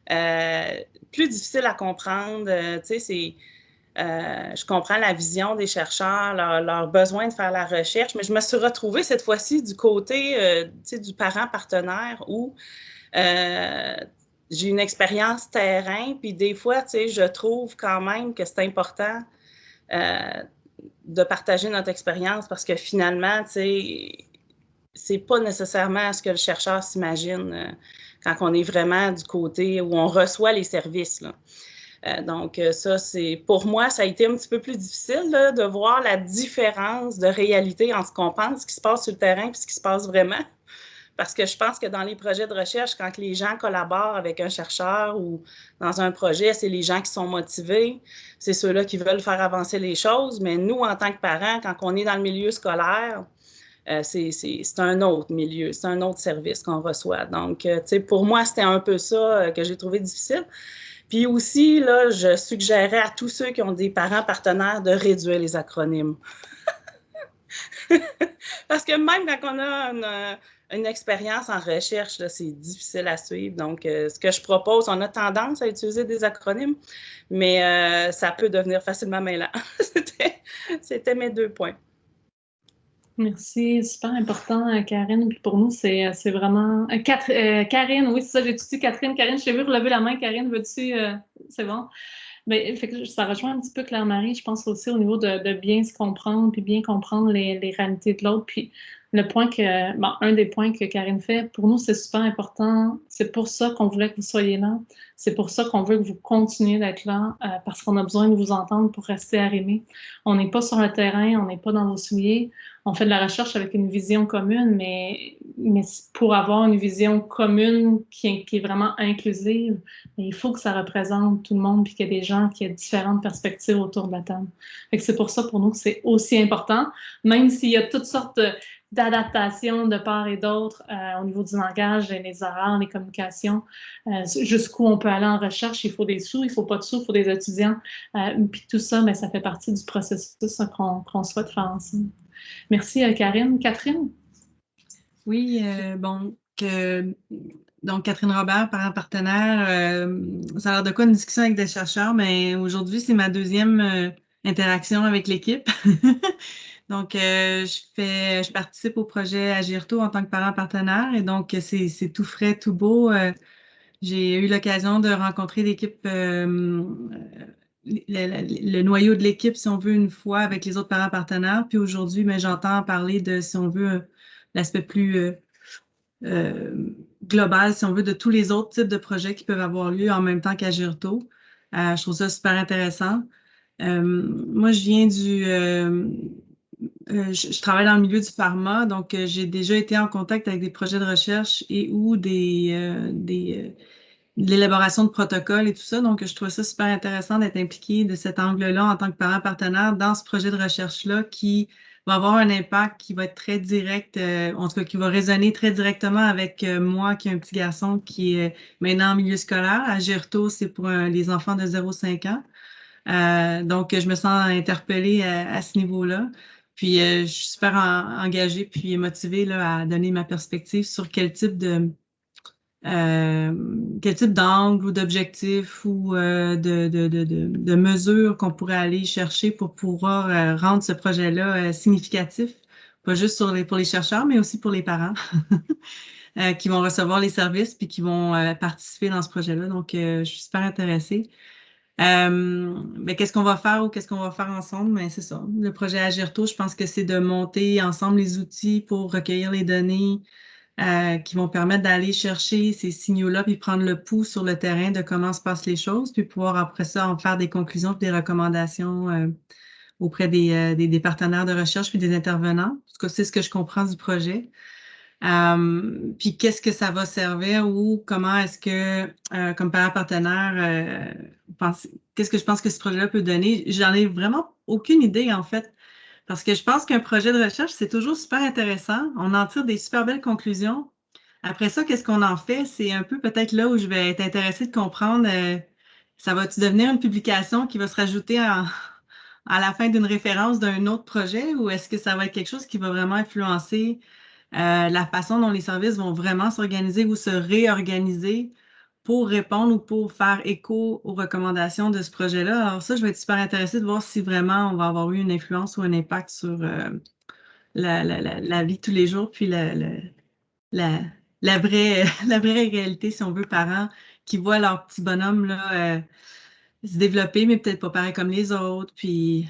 plus difficile à comprendre. Tu sais, je comprends la vision des chercheurs, leur besoin de faire la recherche, mais je me suis retrouvée cette fois-ci du côté tu sais, du parent partenaire où j'ai une expérience terrain, puis des fois, tu sais, je trouve quand même que c'est important de partager notre expérience parce que finalement, tu sais, c'est pas nécessairement ce que le chercheur s'imagine quand on est vraiment du côté où on reçoit les services, là. Donc, ça, pour moi, ça a été un petit peu plus difficile là, de voir la différence de réalité entre ce qu'on pense, ce qui se passe sur le terrain et ce qui se passe vraiment. Parce que je pense que dans les projets de recherche, quand les gens collaborent avec un chercheur ou dans un projet, c'est les gens qui sont motivés, c'est ceux-là qui veulent faire avancer les choses. Mais nous, en tant que parents, quand on est dans le milieu scolaire, c'est un autre milieu, c'est un autre service qu'on reçoit. Donc, tu sais, pour moi, c'était un peu ça que j'ai trouvé difficile. Puis aussi, là, je suggérais à tous ceux qui ont des parents partenaires de réduire les acronymes. Parce que même quand on a une expérience en recherche, c'est difficile à suivre. Donc, ce que je propose, on a tendance à utiliser des acronymes, mais ça peut devenir facilement mêlant. C'était mes 2 points. Merci, super important, Karine. Puis pour nous, c'est vraiment. Karine, oui, c'est ça, j'ai tout dit. Catherine, Karine, je t'ai vu relever la main. Karine, veux-tu. C'est bon. Mais fait que ça rejoint un petit peu Claire-Marie, je pense aussi au niveau de bien se comprendre, puis bien comprendre les réalités de l'autre. Puis le point un des points que Karine fait, pour nous, c'est super important. C'est pour ça qu'on voulait que vous soyez là. C'est pour ça qu'on veut que vous continuiez d'être là, parce qu'on a besoin de vous entendre pour rester arrimés. On n'est pas sur le terrain, on n'est pas dans vos souliers. On fait de la recherche avec une vision commune, mais pour avoir une vision commune qui est vraiment inclusive, il faut que ça représente tout le monde puis qu'il y ait des gens qui aient différentes perspectives autour de la table. C'est pour ça, pour nous, que c'est aussi important, même s'il y a toutes sortes d'adaptations de part et d'autre au niveau du langage, les orales, les communications, jusqu'où on peut aller en recherche. Il faut des sous, il ne faut pas de sous, il faut des étudiants. Puis tout ça, ça fait partie du processus qu'on souhaite faire ensemble. Merci, Karine. Catherine? Oui, donc Catherine Robert, parent partenaire, ça a l'air de quoi une discussion avec des chercheurs, mais aujourd'hui, c'est ma 2e interaction avec l'équipe. Donc, je participe au projet Agirto en tant que parent partenaire et donc, c'est tout frais, tout beau. J'ai eu l'occasion de rencontrer l'équipe, le noyau de l'équipe, si on veut, une fois avec les autres parents partenaires. Puis aujourd'hui, j'entends parler de, si on veut, l'aspect plus global, si on veut, de tous les autres types de projets qui peuvent avoir lieu en même temps qu'Agirto. Je trouve ça super intéressant. Moi, je viens je travaille dans le milieu du pharma, donc j'ai déjà été en contact avec des projets de recherche et ou de l'élaboration de protocoles et tout ça. Donc, je trouve ça super intéressant d'être impliqué de cet angle-là en tant que parent partenaire dans ce projet de recherche-là qui va avoir un impact qui va être très direct, en tout cas qui va résonner très directement avec moi qui ai un petit garçon qui est maintenant en milieu scolaire. Agirto, c'est pour les enfants de 0-5 ans. Donc, je me sens interpellée à ce niveau-là. Puis, je suis super engagée puis motivée là, à donner ma perspective sur quel type d'angle ou d'objectif ou de mesures qu'on pourrait aller chercher pour pouvoir rendre ce projet-là significatif, pas juste pour les chercheurs, mais aussi pour les parents qui vont recevoir les services puis qui vont participer dans ce projet-là. Donc, je suis super intéressée. Qu'est-ce qu'on va faire ou qu'est-ce qu'on va faire ensemble? C'est ça. Le projet Agirto, je pense que c'est de monter ensemble les outils pour recueillir les données qui vont permettre d'aller chercher ces signaux-là puis prendre le pouls sur le terrain de comment se passent les choses, puis pouvoir après ça en faire des conclusions puis des recommandations auprès des partenaires de recherche puis des intervenants. En tout cas, c'est ce que je comprends du projet. Puis qu'est-ce que ça va servir ou comment est-ce que, comme parent partenaire, qu'est-ce que je pense que ce projet-là peut donner? J'en ai vraiment aucune idée, en fait, parce que je pense qu'un projet de recherche, c'est toujours super intéressant. On en tire des super belles conclusions. Après ça, qu'est-ce qu'on en fait? C'est un peu peut-être là où je vais être intéressée de comprendre, ça va-tu devenir une publication qui va se rajouter à la fin d'une référence d'un autre projet ou est-ce que ça va être quelque chose qui va vraiment influencer la façon dont les services vont vraiment s'organiser ou se réorganiser pour répondre ou pour faire écho aux recommandations de ce projet-là. Alors ça, je vais être super intéressée de voir si vraiment on va avoir eu une influence ou un impact sur la vie de tous les jours, puis la vraie, la vraie réalité, si on veut, parents qui voient leur petit bonhomme là, se développer, mais peut-être pas pareil comme les autres. Puis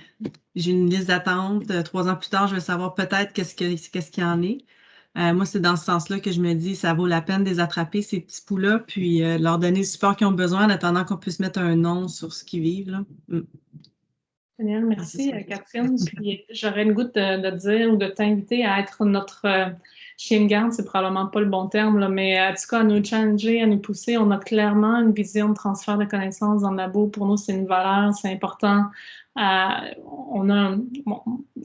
j'ai une liste d'attente. 3 ans plus tard, je vais savoir peut-être qu'est-ce qu'il y en est. Moi, c'est dans ce sens-là que je me dis ça vaut la peine de les attraper, ces petits poux-là, puis leur donner le support qu'ils ont besoin en attendant qu'on puisse mettre un nom sur ce qu'ils vivent. Là. Génial, merci Catherine. Puis j'aurais le goût de te dire ou de t'inviter à être notre chien de garde, c'est probablement pas le bon terme, là, mais en tout cas à nous challenger, à nous pousser. On a clairement une vision de transfert de connaissances dans le labo. Pour nous, c'est une valeur, c'est important. On a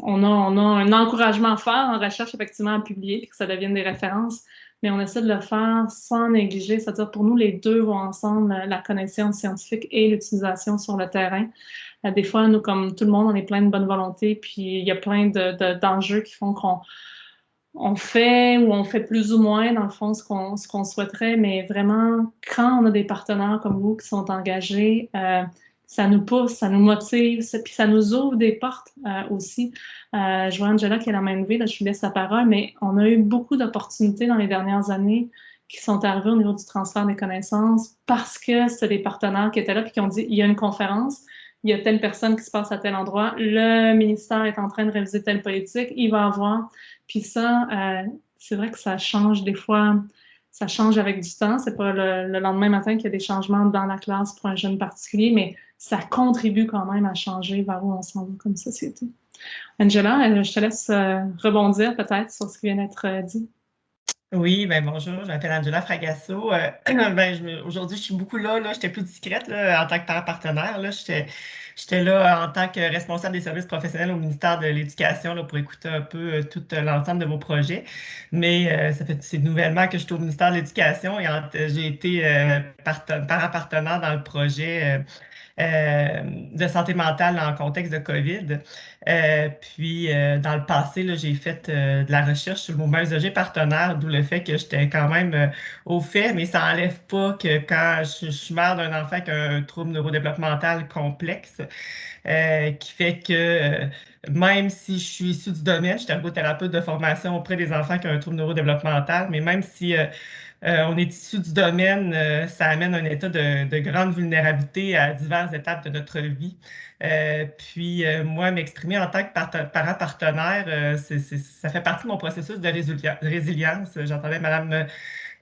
un encouragement fort en recherche, effectivement, à publier, puis que ça devienne des références, mais on essaie de le faire sans négliger. C'est-à-dire, pour nous, les deux vont ensemble, la connaissance scientifique et l'utilisation sur le terrain. Des fois, nous, comme tout le monde, on est plein de bonne volonté, puis il y a plein d'enjeux qui font qu'on fait ou on fait plus ou moins, dans le fond, ce qu'on souhaiterait, mais vraiment, quand on a des partenaires comme vous qui sont engagés, ça nous pousse, ça nous motive, puis ça nous ouvre des portes aussi. Je vois Angela qui a la main levée, là, je lui laisse la parole, mais on a eu beaucoup d'opportunités dans les dernières années qui sont arrivées au niveau du transfert des connaissances parce que c'était des partenaires qui étaient là et qui ont dit, il y a une conférence, il y a telle personne qui se passe à tel endroit, le ministère est en train de réviser telle politique, il va avoir. Puis ça, c'est vrai que ça change des fois, ça change avec du temps. C'est pas le lendemain matin qu'il y a des changements dans la classe pour un jeune particulier, mais ça contribue quand même à changer vers où on s'en va comme société. Angela, je te laisse rebondir peut-être sur ce qui vient d'être dit. Oui, ben bonjour, je m'appelle Angela Fragasso. Aujourd'hui, je suis beaucoup là, j'étais plus discrète là, en tant que partenaire. J'étais là en tant que responsable des services professionnels au ministère de l'Éducation pour écouter un peu tout l'ensemble de vos projets. Mais c'est nouvellement que je suis au ministère de l'Éducation et j'ai été parapartenaire dans le projet de santé mentale en contexte de COVID. Puis, dans le passé, j'ai fait de la recherche sur le mouvement ESG partenaire, d'où le fait que j'étais quand même au fait, mais ça n'enlève pas que quand je suis mère d'un enfant qui a un trouble neurodéveloppemental complexe, qui fait que même si je suis issue du domaine, je suis ergothérapeute de formation auprès des enfants qui ont un trouble neurodéveloppemental, mais même si on est issu du domaine, ça amène un état de grande vulnérabilité à diverses étapes de notre vie. Puis, moi, m'exprimer en tant que parent partenaire, ça fait partie de mon processus de résilience. J'entendais Mme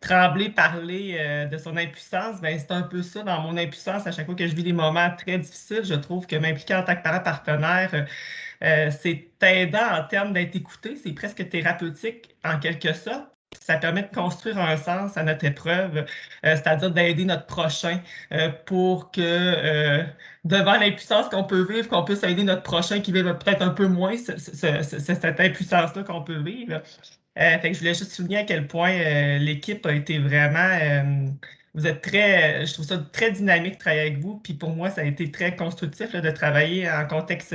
Tremblay parler de son impuissance. Ben, c'est un peu ça dans mon impuissance. À chaque fois que je vis des moments très difficiles, je trouve que m'impliquer en tant que parent partenaire, c'est aidant en termes d'être écouté. C'est presque thérapeutique en quelque sorte. Ça permet de construire un sens à notre épreuve, c'est-à-dire d'aider notre prochain pour que, devant l'impuissance qu'on peut vivre, qu'on puisse aider notre prochain qui vive peut-être un peu moins cette impuissance-là qu'on peut vivre. Fait que je voulais juste souligner à quel point l'équipe a été vraiment... vous êtes je trouve ça très dynamique de travailler avec vous. Puis pour moi, ça a été très constructif là, de travailler en contexte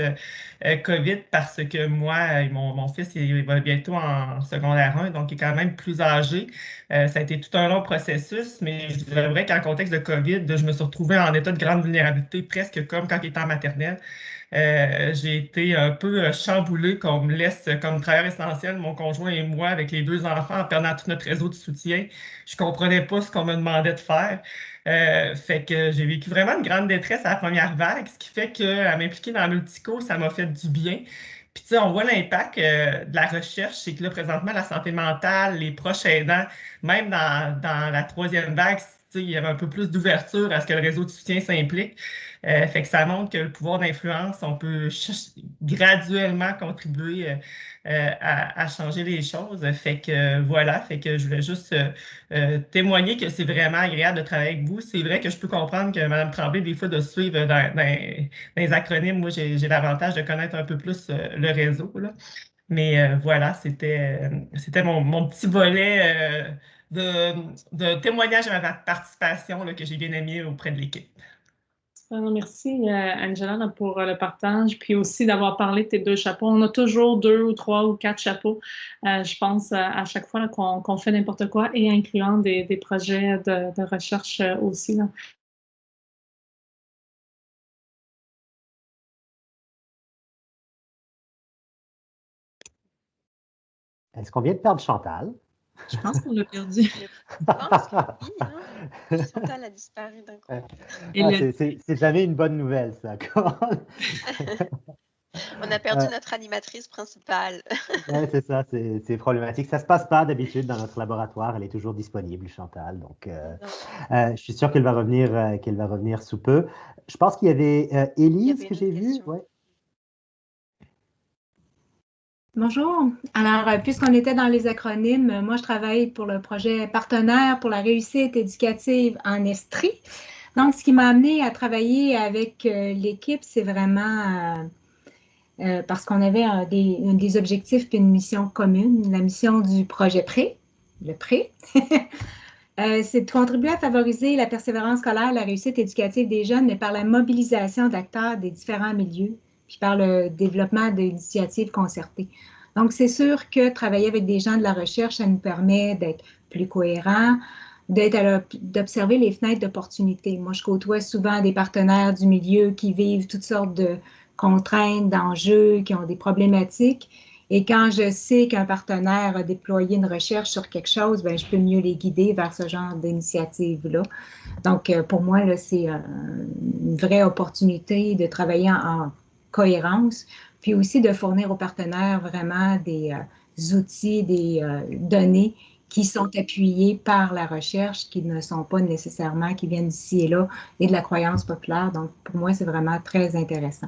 COVID parce que moi, mon fils, il va bientôt en secondaire 1, donc il est quand même plus âgé. Ça a été tout un long processus, mais je dirais qu'en contexte de COVID, je me suis retrouvée en état de grande vulnérabilité, presque comme quand il était en maternelle. J'ai été un peu chamboulée qu'on me laisse comme travailleur essentiel, mon conjoint et moi, avec les 2 enfants, en perdant tout notre réseau de soutien. Je ne comprenais pas ce qu'on me demandait de faire. Fait que j'ai vécu vraiment une grande détresse à la première vague, ce qui fait qu'à m'impliquer dans Multico, ça m'a fait du bien. Puis, tu sais, on voit l'impact de la recherche, c'est que là, présentement, la santé mentale, les proches aidants, même dans la 3e vague, il y avait un peu plus d'ouverture à ce que le réseau de soutien s'implique. Fait que ça montre que le pouvoir d'influence, on peut graduellement contribuer à changer les choses. Fait que voilà, fait que je voulais juste témoigner que c'est vraiment agréable de travailler avec vous. C'est vrai que je peux comprendre que Mme Tremblay, des fois, de suivre dans les acronymes, moi, j'ai l'avantage de connaître un peu plus le réseau, là. Mais voilà, c'était mon petit volet de témoignage à ma participation là, que j'ai bien aimé auprès de l'équipe. Merci, Angela, là, pour le partage, puis aussi d'avoir parlé de tes 2 chapeaux. On a toujours 2 ou 3 ou 4 chapeaux, je pense, à chaque fois qu'on fait n'importe quoi, et incluant des projets de recherche aussi, là. Est-ce qu'on vient de perdre Chantal? Je pense qu'on l'a perdu. Je pense que oui, hein? Chantal a disparu d'un coup. C'est jamais une bonne nouvelle, ça. On a perdu notre animatrice principale. Oui, c'est ça, c'est problématique. Ça ne se passe pas d'habitude dans notre laboratoire. Elle est toujours disponible, Chantal. Donc, je suis sûr qu'elle va revenir sous peu. Je pense qu'il y avait Élise que j'ai vue. Ouais. Bonjour. Alors, puisqu'on était dans les acronymes, moi, je travaille pour le projet partenaire pour la réussite éducative en Estrie. Donc, ce qui m'a amené à travailler avec l'équipe, c'est vraiment parce qu'on avait des objectifs et une mission commune, la mission du projet PRÉ, le PRÉ. C'est de contribuer à favoriser la persévérance scolaire, la réussite éducative des jeunes, mais par la mobilisation d'acteurs des différents milieux, puis par le développement d'initiatives concertées. Donc, c'est sûr que travailler avec des gens de la recherche, ça nous permet d'être plus cohérents, d'observer les fenêtres d'opportunité. Moi, je côtoie souvent des partenaires du milieu qui vivent toutes sortes de contraintes, d'enjeux, qui ont des problématiques. Et quand je sais qu'un partenaire a déployé une recherche sur quelque chose, bien, je peux mieux les guider vers ce genre d'initiative-là. Donc, pour moi, c'est une vraie opportunité de travailler en cohérence, puis aussi de fournir aux partenaires vraiment des outils, des données qui sont appuyées par la recherche, qui ne sont pas nécessairement, qui viennent d'ici et là, et de la croyance populaire. Donc, pour moi, c'est vraiment très intéressant.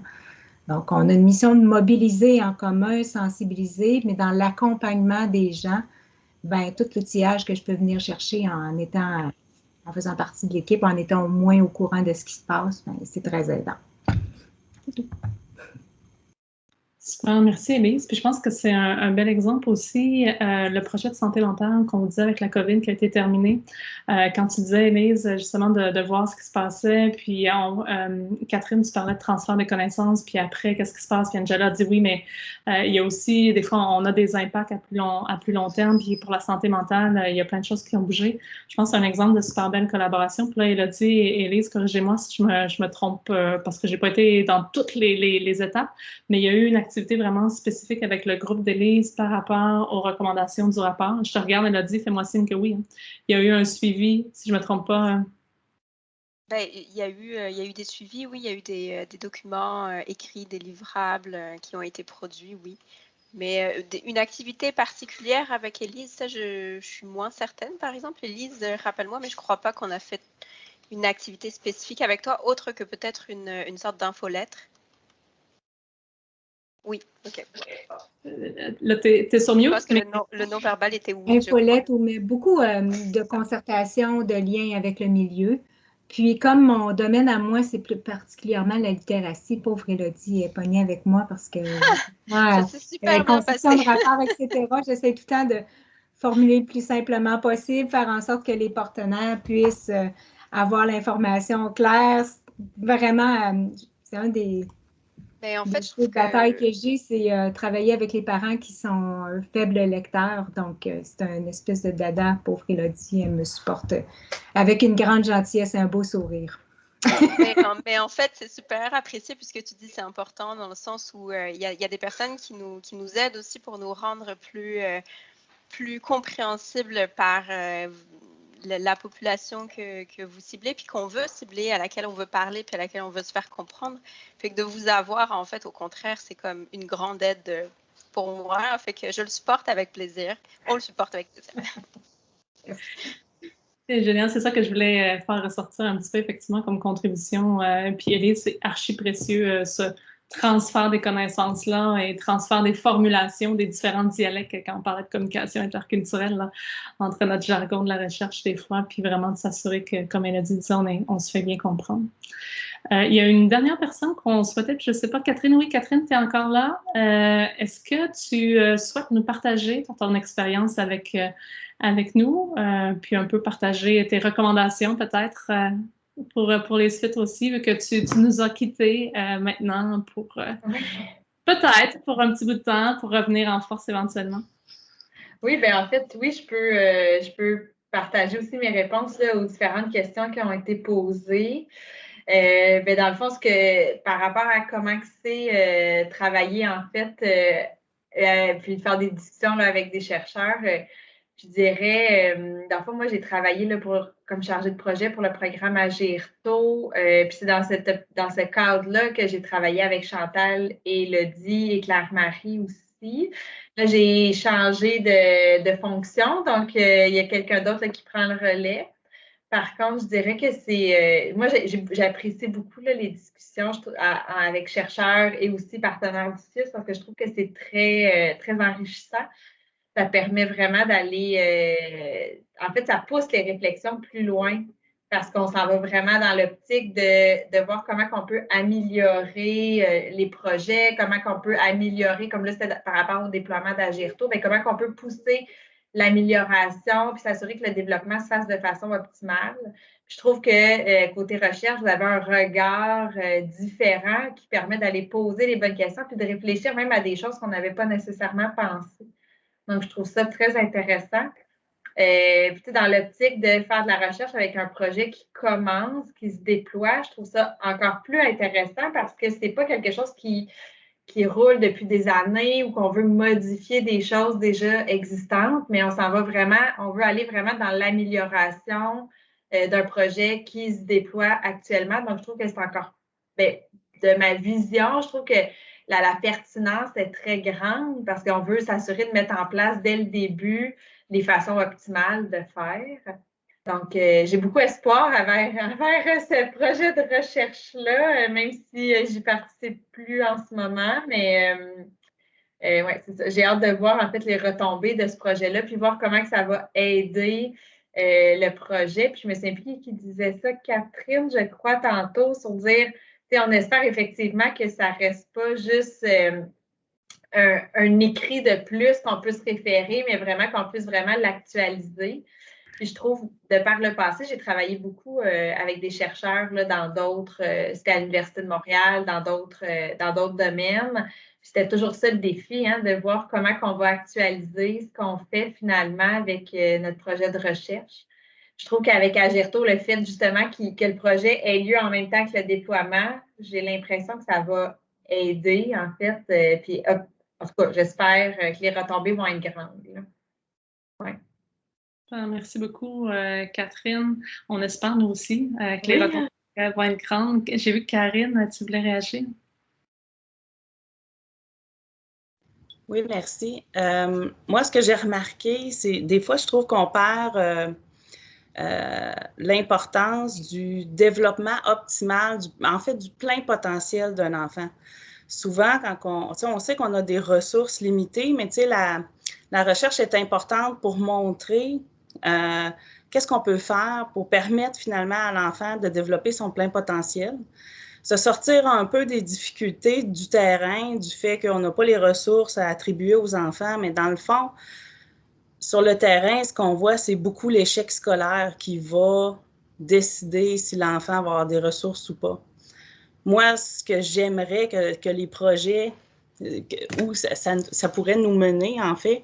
Donc, on a une mission de mobiliser en commun, sensibiliser, mais dans l'accompagnement des gens, ben, tout l'outillage que je peux venir chercher en faisant partie de l'équipe, en étant au moins au courant de ce qui se passe, ben, c'est très aidant. Super, merci Élise. Puis je pense que c'est un bel exemple aussi, le projet de santé mentale qu'on vous disait avec la COVID qui a été terminé. Quand tu disais, Élise, justement, de voir ce qui se passait, puis Catherine, tu parlais de transfert de connaissances, puis après, qu'est-ce qui se passe? Puis Angela a dit oui, mais il y a aussi, des fois, on a des impacts à plus long terme, puis pour la santé mentale, il y a plein de choses qui ont bougé. Je pense que c'est un exemple de super belle collaboration. Puis là, Élodie et Élise, corrigez-moi si je me trompe, parce que j'ai pas été dans toutes les étapes, mais il y a eu une activité vraiment spécifique avec le groupe d'Élise par rapport aux recommandations du rapport. Je te regarde, Élodie, fais-moi signe que oui. Il y a eu un suivi, si je ne me trompe pas. Ben, il y a eu des suivis, oui, il y a eu des documents écrits, des livrables qui ont été produits, oui. Mais une activité particulière avec Élise, ça, je suis moins certaine. Par exemple, Élise, rappelle-moi, mais je ne crois pas qu'on a fait une activité spécifique avec toi, autre que peut-être une sorte d'infolettre. Oui, OK. Là, t'es sur mute. Parce que le non-verbal était où? Infolette, mais beaucoup de concertation, de liens avec le milieu. Puis, comme mon domaine à moi, c'est plus particulièrement la littératie, pauvre Élodie est pognée avec moi parce que ça s'est super bien passé. De rapport, etc., j'essaie tout le temps de formuler le plus simplement possible, faire en sorte que les partenaires puissent avoir l'information claire. Vraiment, c'est un des... Mais en fait, la bataille que j'ai, c'est travailler avec les parents qui sont faibles lecteurs. Donc, c'est une espèce de dada. Pauvre Élodie, elle me supporte avec une grande gentillesse et un beau sourire. mais en fait, c'est super apprécié puisque tu dis c'est important dans le sens où il y a des personnes qui nous aident aussi pour nous rendre plus compréhensibles par la population que vous ciblez, puis qu'on veut cibler, à laquelle on veut parler, puis à laquelle on veut se faire comprendre. Fait que de vous avoir, en fait, au contraire, c'est comme une grande aide pour moi. Fait que je le supporte avec plaisir. On le supporte avec plaisir. C'est génial, c'est ça que je voulais faire ressortir un petit peu, effectivement, comme contribution. Puis Élise, c'est archi précieux, ce transfert des connaissances-là et transfert des formulations des différents dialectes quand on parlait de communication interculturelle là, entre notre jargon de la recherche des fois, puis vraiment de s'assurer que, comme elle a dit, on se fait bien comprendre. Il y a une dernière personne qu'on souhaitait, je ne sais pas, Catherine, oui, Catherine, tu es encore là. Est-ce que tu souhaites nous partager ton expérience avec nous, puis un peu partager tes recommandations peut-être pour les suites aussi, vu que tu nous as quittés maintenant pour peut-être pour un petit bout de temps, pour revenir en force éventuellement. Oui, bien en fait, oui, je peux partager aussi mes réponses là, aux différentes questions qui ont été posées. Ben, dans le fond, par rapport à comment c'est travailler en fait, puis faire des discussions là, avec des chercheurs, je dirais, dans le fond, moi, j'ai travaillé là, comme chargée de projet pour le programme Agirto. Puis c'est dans ce cadre-là que j'ai travaillé avec Chantal et Elodie et Claire-Marie aussi. Là, j'ai changé de fonction, donc il y a quelqu'un d'autre qui prend le relais. Par contre, je dirais que moi, j'ai apprécié beaucoup là, les discussions avec chercheurs et aussi partenaires du CIUS parce que je trouve que c'est très, très enrichissant. Ça permet vraiment d'aller, en fait, ça pousse les réflexions plus loin parce qu'on s'en va vraiment dans l'optique de voir comment on peut améliorer les projets, comment on peut améliorer, comme là, c'était par rapport au déploiement d'Agirto, mais comment on peut pousser l'amélioration puis s'assurer que le développement se fasse de façon optimale. Je trouve que côté recherche, vous avez un regard différent qui permet d'aller poser les bonnes questions puis de réfléchir même à des choses qu'on n'avait pas nécessairement pensées. Donc, je trouve ça très intéressant. Puis, dans l'optique de faire de la recherche avec un projet qui commence, qui se déploie, je trouve ça encore plus intéressant parce que ce n'est pas quelque chose qui roule depuis des années ou qu'on veut modifier des choses déjà existantes, mais on veut aller vraiment dans l'amélioration d'un projet qui se déploie actuellement. Donc, je trouve que c'est encore, de ma vision, je trouve que la pertinence est très grande parce qu'on veut s'assurer de mettre en place dès le début les façons optimales de faire. Donc, j'ai beaucoup espoir envers ce projet de recherche-là, même si j'y participe plus en ce moment. Mais ouais, c'est ça. J'ai hâte de voir en fait les retombées de ce projet-là, puis voir comment que ça va aider le projet. Puis je me souviens plus qui disait ça, Catherine, je crois, tantôt, sur dire, on espère effectivement que ça ne reste pas juste un écrit de plus qu'on peut se référer, mais vraiment qu'on puisse vraiment l'actualiser. Puis je trouve, de par le passé, j'ai travaillé beaucoup avec des chercheurs là, dans d'autres, c'était à l'Université de Montréal, dans d'autres domaines. C'était toujours ça le défi, hein, de voir comment on va actualiser ce qu'on fait finalement avec notre projet de recherche. Je trouve qu'avec Agirto, le fait justement que le projet ait lieu en même temps que le déploiement, j'ai l'impression que ça va aider, en fait. Puis, en tout cas, j'espère que les retombées vont être grandes. Ouais. Merci beaucoup, Catherine. On espère, nous aussi, que les retombées vont être grandes. J'ai vu que Karine, tu voulais réagir. Oui, merci. Moi, ce que j'ai remarqué, c'est des fois, je trouve qu'on perd l'importance du développement optimal, en fait, du plein potentiel d'un enfant. Souvent, quand on sait qu'on a des ressources limitées, mais la recherche est importante pour montrer qu'est-ce qu'on peut faire pour permettre finalement à l'enfant de développer son plein potentiel. Se sortir un peu des difficultés du terrain, du fait qu'on n'a pas les ressources à attribuer aux enfants, mais dans le fond, sur le terrain, ce qu'on voit, c'est beaucoup l'échec scolaire qui va décider si l'enfant va avoir des ressources ou pas. Moi, ce que j'aimerais que les projets, où ça pourrait nous mener, en fait,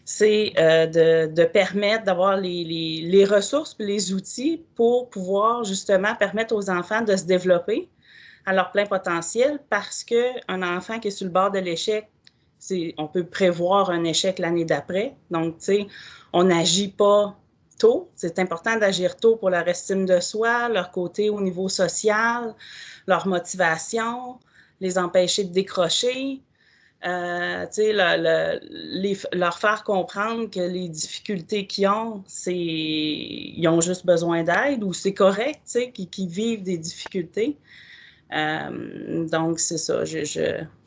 c'est de permettre d'avoir les ressources et les outils pour pouvoir justement permettre aux enfants de se développer à leur plein potentiel parce qu'un enfant qui est sur le bord de l'échec, on peut prévoir un échec l'année d'après. Donc, tu sais, on n'agit pas tôt. C'est important d'agir tôt pour leur estime de soi, leur côté au niveau social, leur motivation, les empêcher de décrocher. Leur faire comprendre que les difficultés qu'ils ont, ils ont juste besoin d'aide ou c'est correct, qu'ils vivent des difficultés. Donc, c'est ça.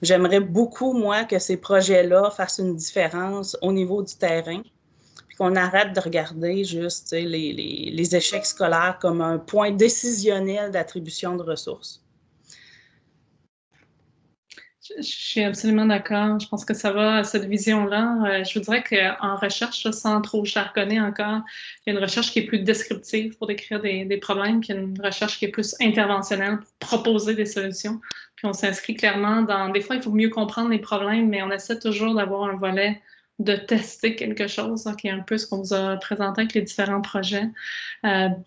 J'aimerais beaucoup, moi, que ces projets-là fassent une différence au niveau du terrain, puis qu'on arrête de regarder juste les échecs scolaires comme un point décisionnel d'attribution de ressources. Je suis absolument d'accord. Je pense que ça va, cette vision-là. Je vous dirais qu'en recherche, là, sans trop jargonner encore, il y a une recherche qui est plus descriptive pour décrire des problèmes, qu'il y a une recherche qui est plus interventionnelle pour proposer des solutions. Puis on s'inscrit clairement dans... Des fois, il faut mieux comprendre les problèmes, mais on essaie toujours d'avoir un volet de tester quelque chose, hein, qui est un peu ce qu'on vous a présenté avec les différents projets.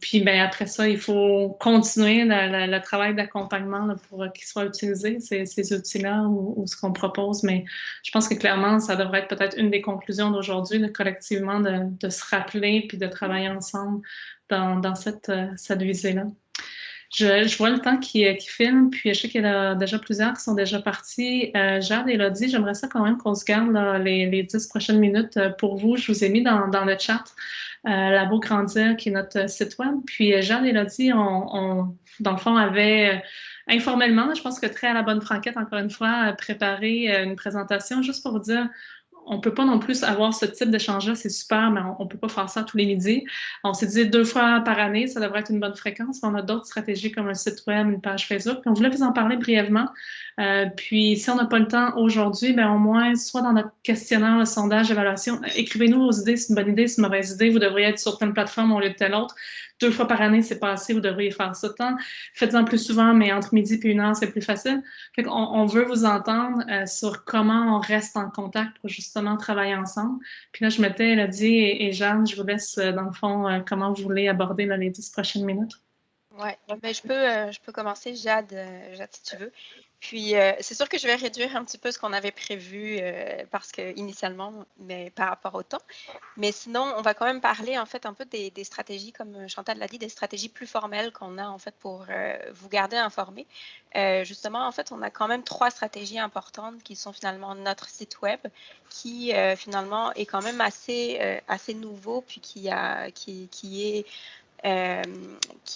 Puis ben, après ça, il faut continuer le travail d'accompagnement pour qu'ils soient utilisés, ces outils-là ou ce qu'on propose. Mais je pense que clairement, ça devrait être peut-être une des conclusions d'aujourd'hui, collectivement, de se rappeler puis de travailler ensemble dans cette visée-là. Je vois le temps qui filme, puis je sais qu'il y en a déjà plusieurs qui sont déjà partis. Jade et Elodie, j'aimerais ça quand même qu'on se garde là, les 10 prochaines minutes pour vous. Je vous ai mis dans le chat Labo Grandir, qui est notre site web. Puis Jade et Elodie, on dans le fond, avait informellement, je pense que très à la bonne franquette, encore une fois, préparé une présentation juste pour vous dire on ne peut pas non plus avoir ce type d'échange-là, c'est super, mais on ne peut pas faire ça tous les midis. On s'est dit 2 fois par année, ça devrait être une bonne fréquence. On a d'autres stratégies comme un site web, une page Facebook. Puis on voulait vous en parler brièvement. Puis si on n'a pas le temps aujourd'hui, ben au moins, soit dans notre questionnaire, le sondage, évaluation, écrivez-nous vos idées, c'est une bonne idée, c'est une mauvaise idée, vous devriez être sur telle plateforme au lieu de telle autre. 2 fois par année, c'est pas assez, vous devriez faire ça tant. Faites-en plus souvent, mais entre midi et 1 heure, c'est plus facile. Fait on veut vous entendre sur comment on reste en contact pour justement travailler ensemble. Puis là, je mettais Elodie et Jeanne, je vous laisse dans le fond comment vous voulez aborder là, les 10 prochaines minutes. Oui, ben, je peux commencer, Jade, si tu veux. Puis, c'est sûr que je vais réduire un petit peu ce qu'on avait prévu parce que initialement, mais par rapport au temps. Mais sinon, on va quand même parler en fait un peu des stratégies, comme Chantal l'a dit, des stratégies plus formelles qu'on a en fait pour vous garder informés. Justement, en fait, on a quand même 3 stratégies importantes qui sont finalement notre site web, qui finalement est quand même assez nouveau, puis qui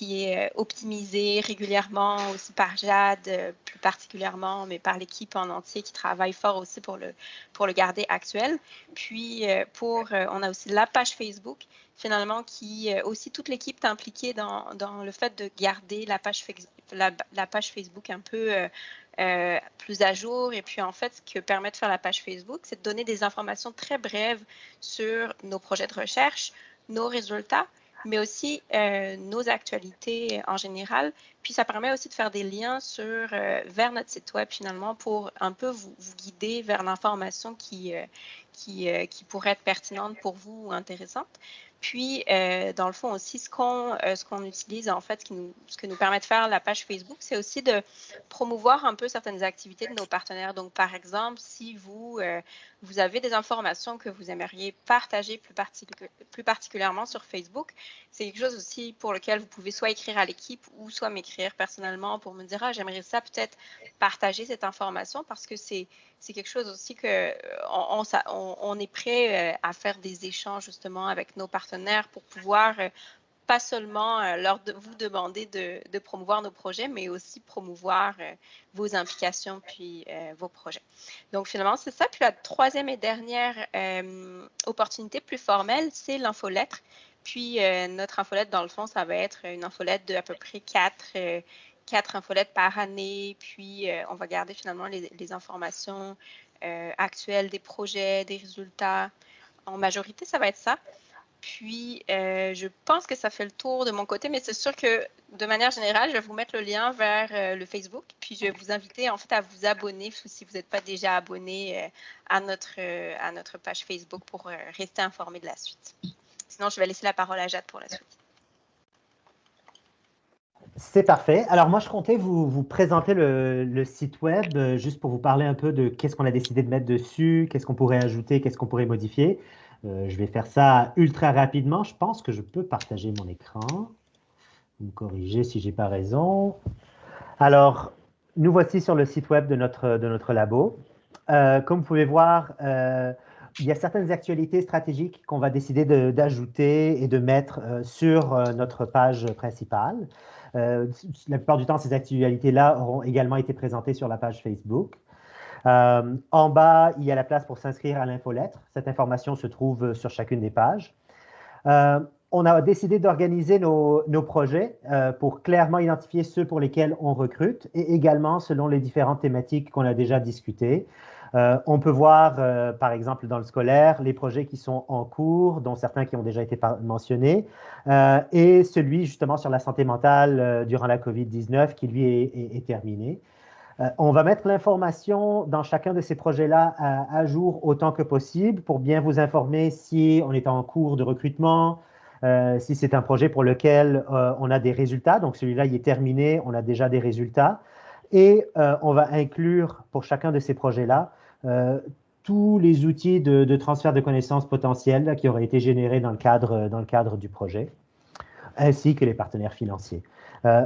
est optimisé régulièrement aussi par Jade, plus particulièrement, mais par l'équipe en entier qui travaille fort aussi pour le garder actuel. Puis, on a aussi la page Facebook, finalement, qui aussi toute l'équipe est impliquée dans le fait de garder la page Facebook un peu plus à jour. Et puis, en fait, ce que permet de faire la page Facebook, c'est de donner des informations très brèves sur nos projets de recherche, nos résultats, mais aussi nos actualités en général. Puis ça permet aussi de faire des liens vers notre site web finalement pour un peu vous guider vers l'information qui pourrait être pertinente pour vous ou intéressante. Puis, dans le fond aussi, ce qu'on utilise, en fait, ce que nous permet de faire la page Facebook, c'est aussi de promouvoir un peu certaines activités de nos partenaires. Donc, par exemple, si vous avez des informations que vous aimeriez partager plus particulièrement sur Facebook, c'est quelque chose aussi pour lequel vous pouvez soit écrire à l'équipe ou soit m'écrire personnellement pour me dire « Ah, j'aimerais ça peut-être partager cette information » parce que c'est quelque chose aussi qu'on est prêt à faire des échanges justement avec nos partenaires pour pouvoir pas seulement vous demander de promouvoir nos projets, mais aussi promouvoir vos implications puis vos projets. Donc finalement, c'est ça. Puis la 3e et dernière opportunité plus formelle, c'est l'infolettre. Puis notre infolettre, dans le fond, ça va être une infolettre de à peu près 4 infolettes par année, puis on va garder finalement les informations actuelles des projets, des résultats. En majorité, ça va être ça. Puis, je pense que ça fait le tour de mon côté, mais c'est sûr que de manière générale, je vais vous mettre le lien vers le Facebook, puis je vais vous inviter en fait à vous abonner si vous n'êtes pas déjà abonné à notre page Facebook pour rester informé de la suite. Sinon, je vais laisser la parole à Jade pour la suite. C'est parfait. Alors moi, je comptais vous présenter le site web juste pour vous parler un peu de qu'est-ce qu'on a décidé de mettre dessus, qu'est-ce qu'on pourrait ajouter, qu'est-ce qu'on pourrait modifier. Je vais faire ça ultra rapidement. Je pense que je peux partager mon écran. Vous me corrigez si je n'ai pas raison. Alors, nous voici sur le site web de notre labo. Comme vous pouvez voir, il y a certaines actualités stratégiques qu'on va décider d'ajouter et de mettre sur notre page principale. La plupart du temps, ces actualités-là auront également été présentées sur la page Facebook. En bas, il y a la place pour s'inscrire à l'infolettre. Cette information se trouve sur chacune des pages. on a décidé d'organiser nos projets pour clairement identifier ceux pour lesquels on recrute et également selon les différentes thématiques qu'on a déjà discutées. On peut voir, par exemple, dans le scolaire, les projets qui sont en cours, dont certains qui ont déjà été mentionnés, et celui justement sur la santé mentale durant la COVID-19 qui, lui, est terminé. On va mettre l'information dans chacun de ces projets-là à jour autant que possible pour bien vous informer si on est en cours de recrutement, si c'est un projet pour lequel on a des résultats. Donc, celui-là, il est terminé, on a déjà des résultats. Et on va inclure pour chacun de ces projets-là tous les outils de transfert de connaissances potentiels là, qui auraient été générés dans le cadre du projet, ainsi que les partenaires financiers.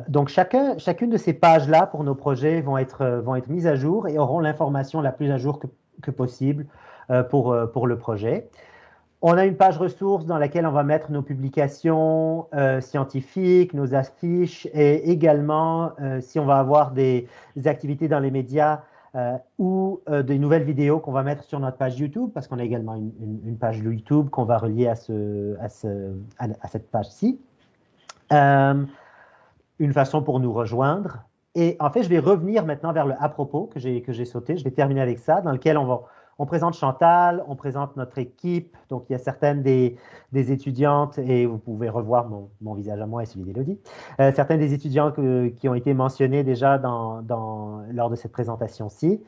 Donc, chacune de ces pages-là pour nos projets vont être mises à jour et auront l'information la plus à jour que possible pour le projet. On a une page ressources dans laquelle on va mettre nos publications scientifiques, nos affiches et également, si on va avoir des activités dans les médias ou des nouvelles vidéos qu'on va mettre sur notre page YouTube, parce qu'on a également une page YouTube qu'on va relier à cette page-ci. Une façon pour nous rejoindre. Et en fait, je vais revenir maintenant vers le à propos que j'ai sauté. Je vais terminer avec ça, dans lequel on présente Chantal, on présente notre équipe. Donc, il y a certaines des étudiantes, et vous pouvez revoir mon visage à moi et celui d'Élodie, certaines des étudiantes qui ont été mentionnées déjà lors de cette présentation-ci.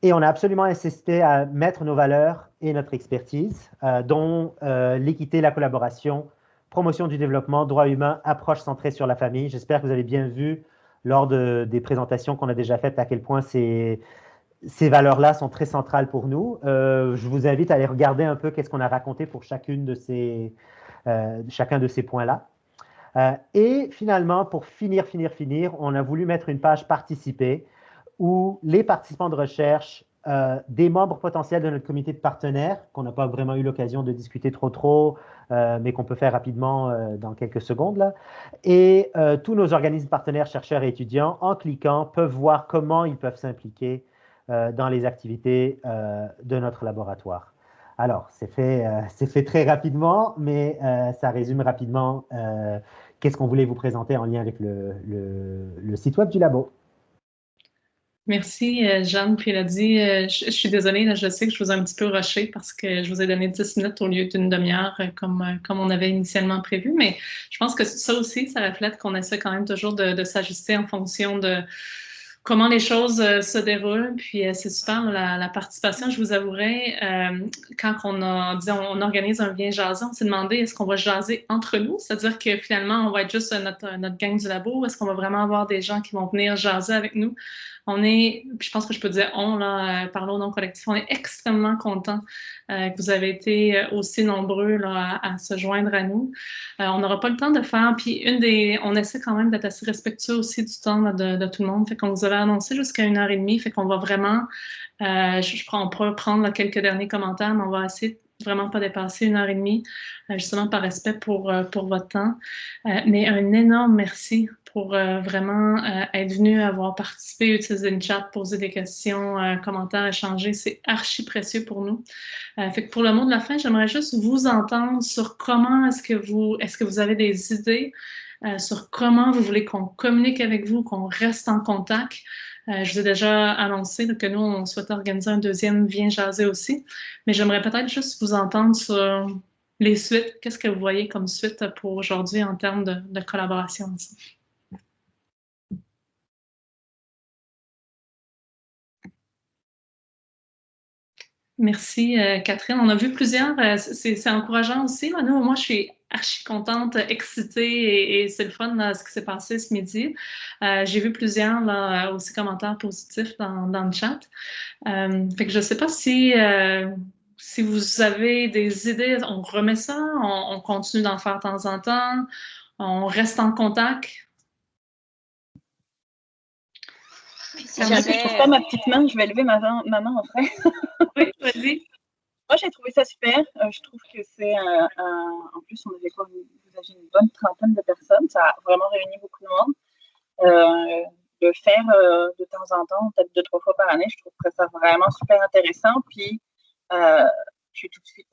Et on a absolument insisté à mettre nos valeurs et notre expertise, dont l'équité, la collaboration, promotion du développement, droits humains, approche centrée sur la famille. J'espère que vous avez bien vu lors des présentations qu'on a déjà faites à quel point ces valeurs-là sont très centrales pour nous. Je vous invite à aller regarder un peu qu'est-ce qu'on a raconté pour chacun de ces points-là. Et finalement, pour finir, on a voulu mettre une page participer où les participants de recherche, des membres potentiels de notre comité de partenaires, qu'on n'a pas vraiment eu l'occasion de discuter trop, mais qu'on peut faire rapidement dans quelques secondes, là, et tous nos organismes partenaires, chercheurs et étudiants, en cliquant, peuvent voir comment ils peuvent s'impliquer dans les activités de notre laboratoire. Alors, c'est fait très rapidement, mais ça résume rapidement qu'est-ce qu'on voulait vous présenter en lien avec le site web du labo. Merci, Jeanne. Puis elle a dit, je suis désolée, là, je sais que je vous ai un petit peu rushé parce que je vous ai donné 10 minutes au lieu d'une demi-heure comme on avait initialement prévu. Mais je pense que ça aussi, ça reflète qu'on essaie quand même toujours de s'ajuster en fonction de comment les choses se déroulent. Puis c'est super, la participation. Je vous avouerai, quand on organise un Viens jaser, on s'est demandé est-ce qu'on va jaser entre nous? C'est-à-dire que finalement, on va être juste notre gang du labo? Est-ce qu'on va vraiment avoir des gens qui vont venir jaser avec nous? Je pense que je peux dire parlons au nom collectif, on est extrêmement contents que vous avez été aussi nombreux là, à se joindre à nous. On n'aura pas le temps de faire, puis on essaie quand même d'être assez respectueux aussi du temps là, de tout le monde, fait qu'on vous avait annoncé jusqu'à 1h30, fait qu'on va vraiment, on peut prendre là, quelques derniers commentaires, mais on va essayer vraiment pas dépasser 1h30, justement par respect pour votre temps. Mais un énorme merci pour vraiment être venu, avoir participé, utiliser une chat, poser des questions, commentaires, échanger. C'est archi précieux pour nous. Fait que pour le mot de la fin, j'aimerais juste vous entendre sur comment est-ce que vous avez des idées sur comment vous voulez qu'on communique avec vous, qu'on reste en contact. Je vous ai déjà annoncé que nous, on souhaite organiser un deuxième Viens jaser aussi, mais j'aimerais peut-être juste vous entendre sur les suites. Qu'est-ce que vous voyez comme suite pour aujourd'hui en termes de collaboration aussi? Merci, Catherine. On a vu plusieurs. C'est encourageant aussi. Là. Moi, je suis archi contente, excitée et c'est le fun là, ce qui s'est passé ce midi. J'ai vu plusieurs là, aussi commentaires positifs dans le chat. Fait que je ne sais pas si vous avez des idées, on remet ça, on continue d'en faire de temps en temps, on reste en contact. Si jamais je ne trouve pas ma petite main, je vais lever ma main en frère. Oui, vas-y. Moi, j'ai trouvé ça super. Je trouve que c'est en plus, vous avez une bonne trentaine de personnes. Ça a vraiment réuni beaucoup de monde. De faire de temps en temps, peut-être 2-3 fois par année, je trouve que c'est vraiment super intéressant. Puis, je suis tout de suite.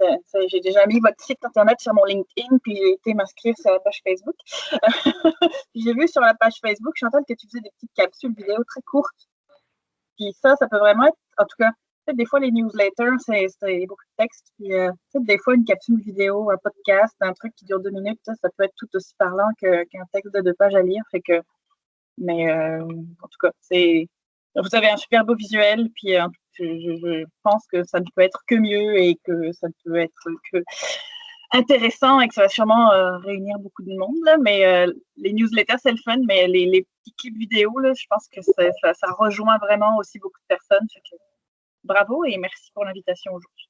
J'ai déjà mis votre site internet sur mon LinkedIn, puis j'ai été m'inscrire sur la page Facebook. J'ai vu sur la page Facebook, Chantal, que tu faisais des petites capsules vidéo très courtes. Puis ça peut vraiment être, en tout cas, peut-être des fois les newsletters, c'est beaucoup de texte. Puis peut-être des fois une capsule vidéo, un podcast, un truc qui dure 2 minutes, ça peut être tout aussi parlant qu'un texte de 2 pages à lire. Fait que, mais en tout cas, vous avez un super beau visuel, puis je pense que ça ne peut être que mieux et que ça ne peut être que intéressant et que ça va sûrement réunir beaucoup de monde. Là, mais les newsletters, c'est le fun, mais les petits clips vidéo, là, je pense que ça rejoint vraiment aussi beaucoup de personnes. Fait que, bravo et merci pour l'invitation aujourd'hui.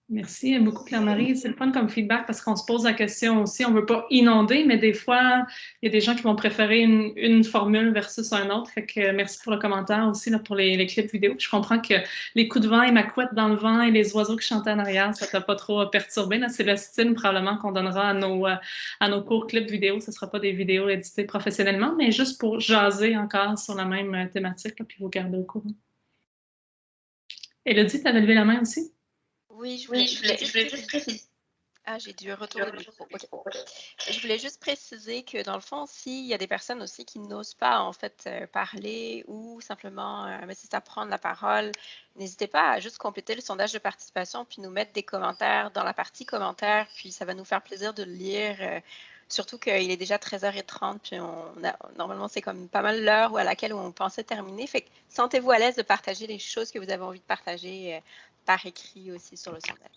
Merci beaucoup, Claire-Marie. C'est le fun comme feedback parce qu'on se pose la question aussi. On ne veut pas inonder, mais des fois, il y a des gens qui vont préférer une formule versus un autre. Fait que merci pour le commentaire aussi là, pour les clips vidéo. Je comprends que les coups de vent et ma couette dans le vent et les oiseaux qui chantaient en arrière, ça ne t'a pas trop perturbé. C'est le style probablement qu'on donnera à nos cours clips vidéo. Ce ne sera pas des vidéos éditées professionnellement, mais juste pour jaser encore sur la même thématique là, puis vous garder au courant. Élodie, tu avais levé la main aussi? Oui, je voulais juste préciser. Ah, j'ai dû retourner le micro. Okay. Je voulais juste préciser que dans le fond, s'il y a des personnes aussi qui n'osent pas en fait parler ou simplement c'est à prendre la parole, n'hésitez pas à juste compléter le sondage de participation puis nous mettre des commentaires dans la partie commentaires, puis ça va nous faire plaisir de le lire. Surtout qu'il est déjà 13h30, puis normalement c'est comme pas mal l'heure à laquelle on pensait terminer. Fait que sentez-vous à l'aise de partager les choses que vous avez envie de partager par écrit aussi sur le sondage.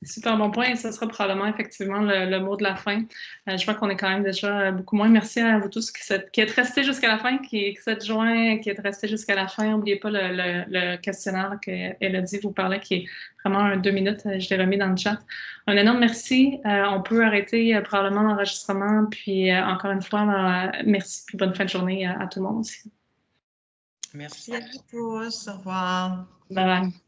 Super bon point, et ce sera probablement effectivement le mot de la fin. Je vois qu'on est quand même déjà beaucoup moins. Merci à vous tous qui êtes restés jusqu'à la fin, qui s'êtes joints, qui êtes restés jusqu'à la fin. N'oubliez pas le questionnaire qu'Élodie vous parlait, qui est vraiment un 2 minutes. Je l'ai remis dans le chat. Un énorme merci. On peut arrêter probablement l'enregistrement. Puis encore une fois, merci et bonne fin de journée à tout le monde aussi. Merci à vous tous. Au revoir. Bye bye.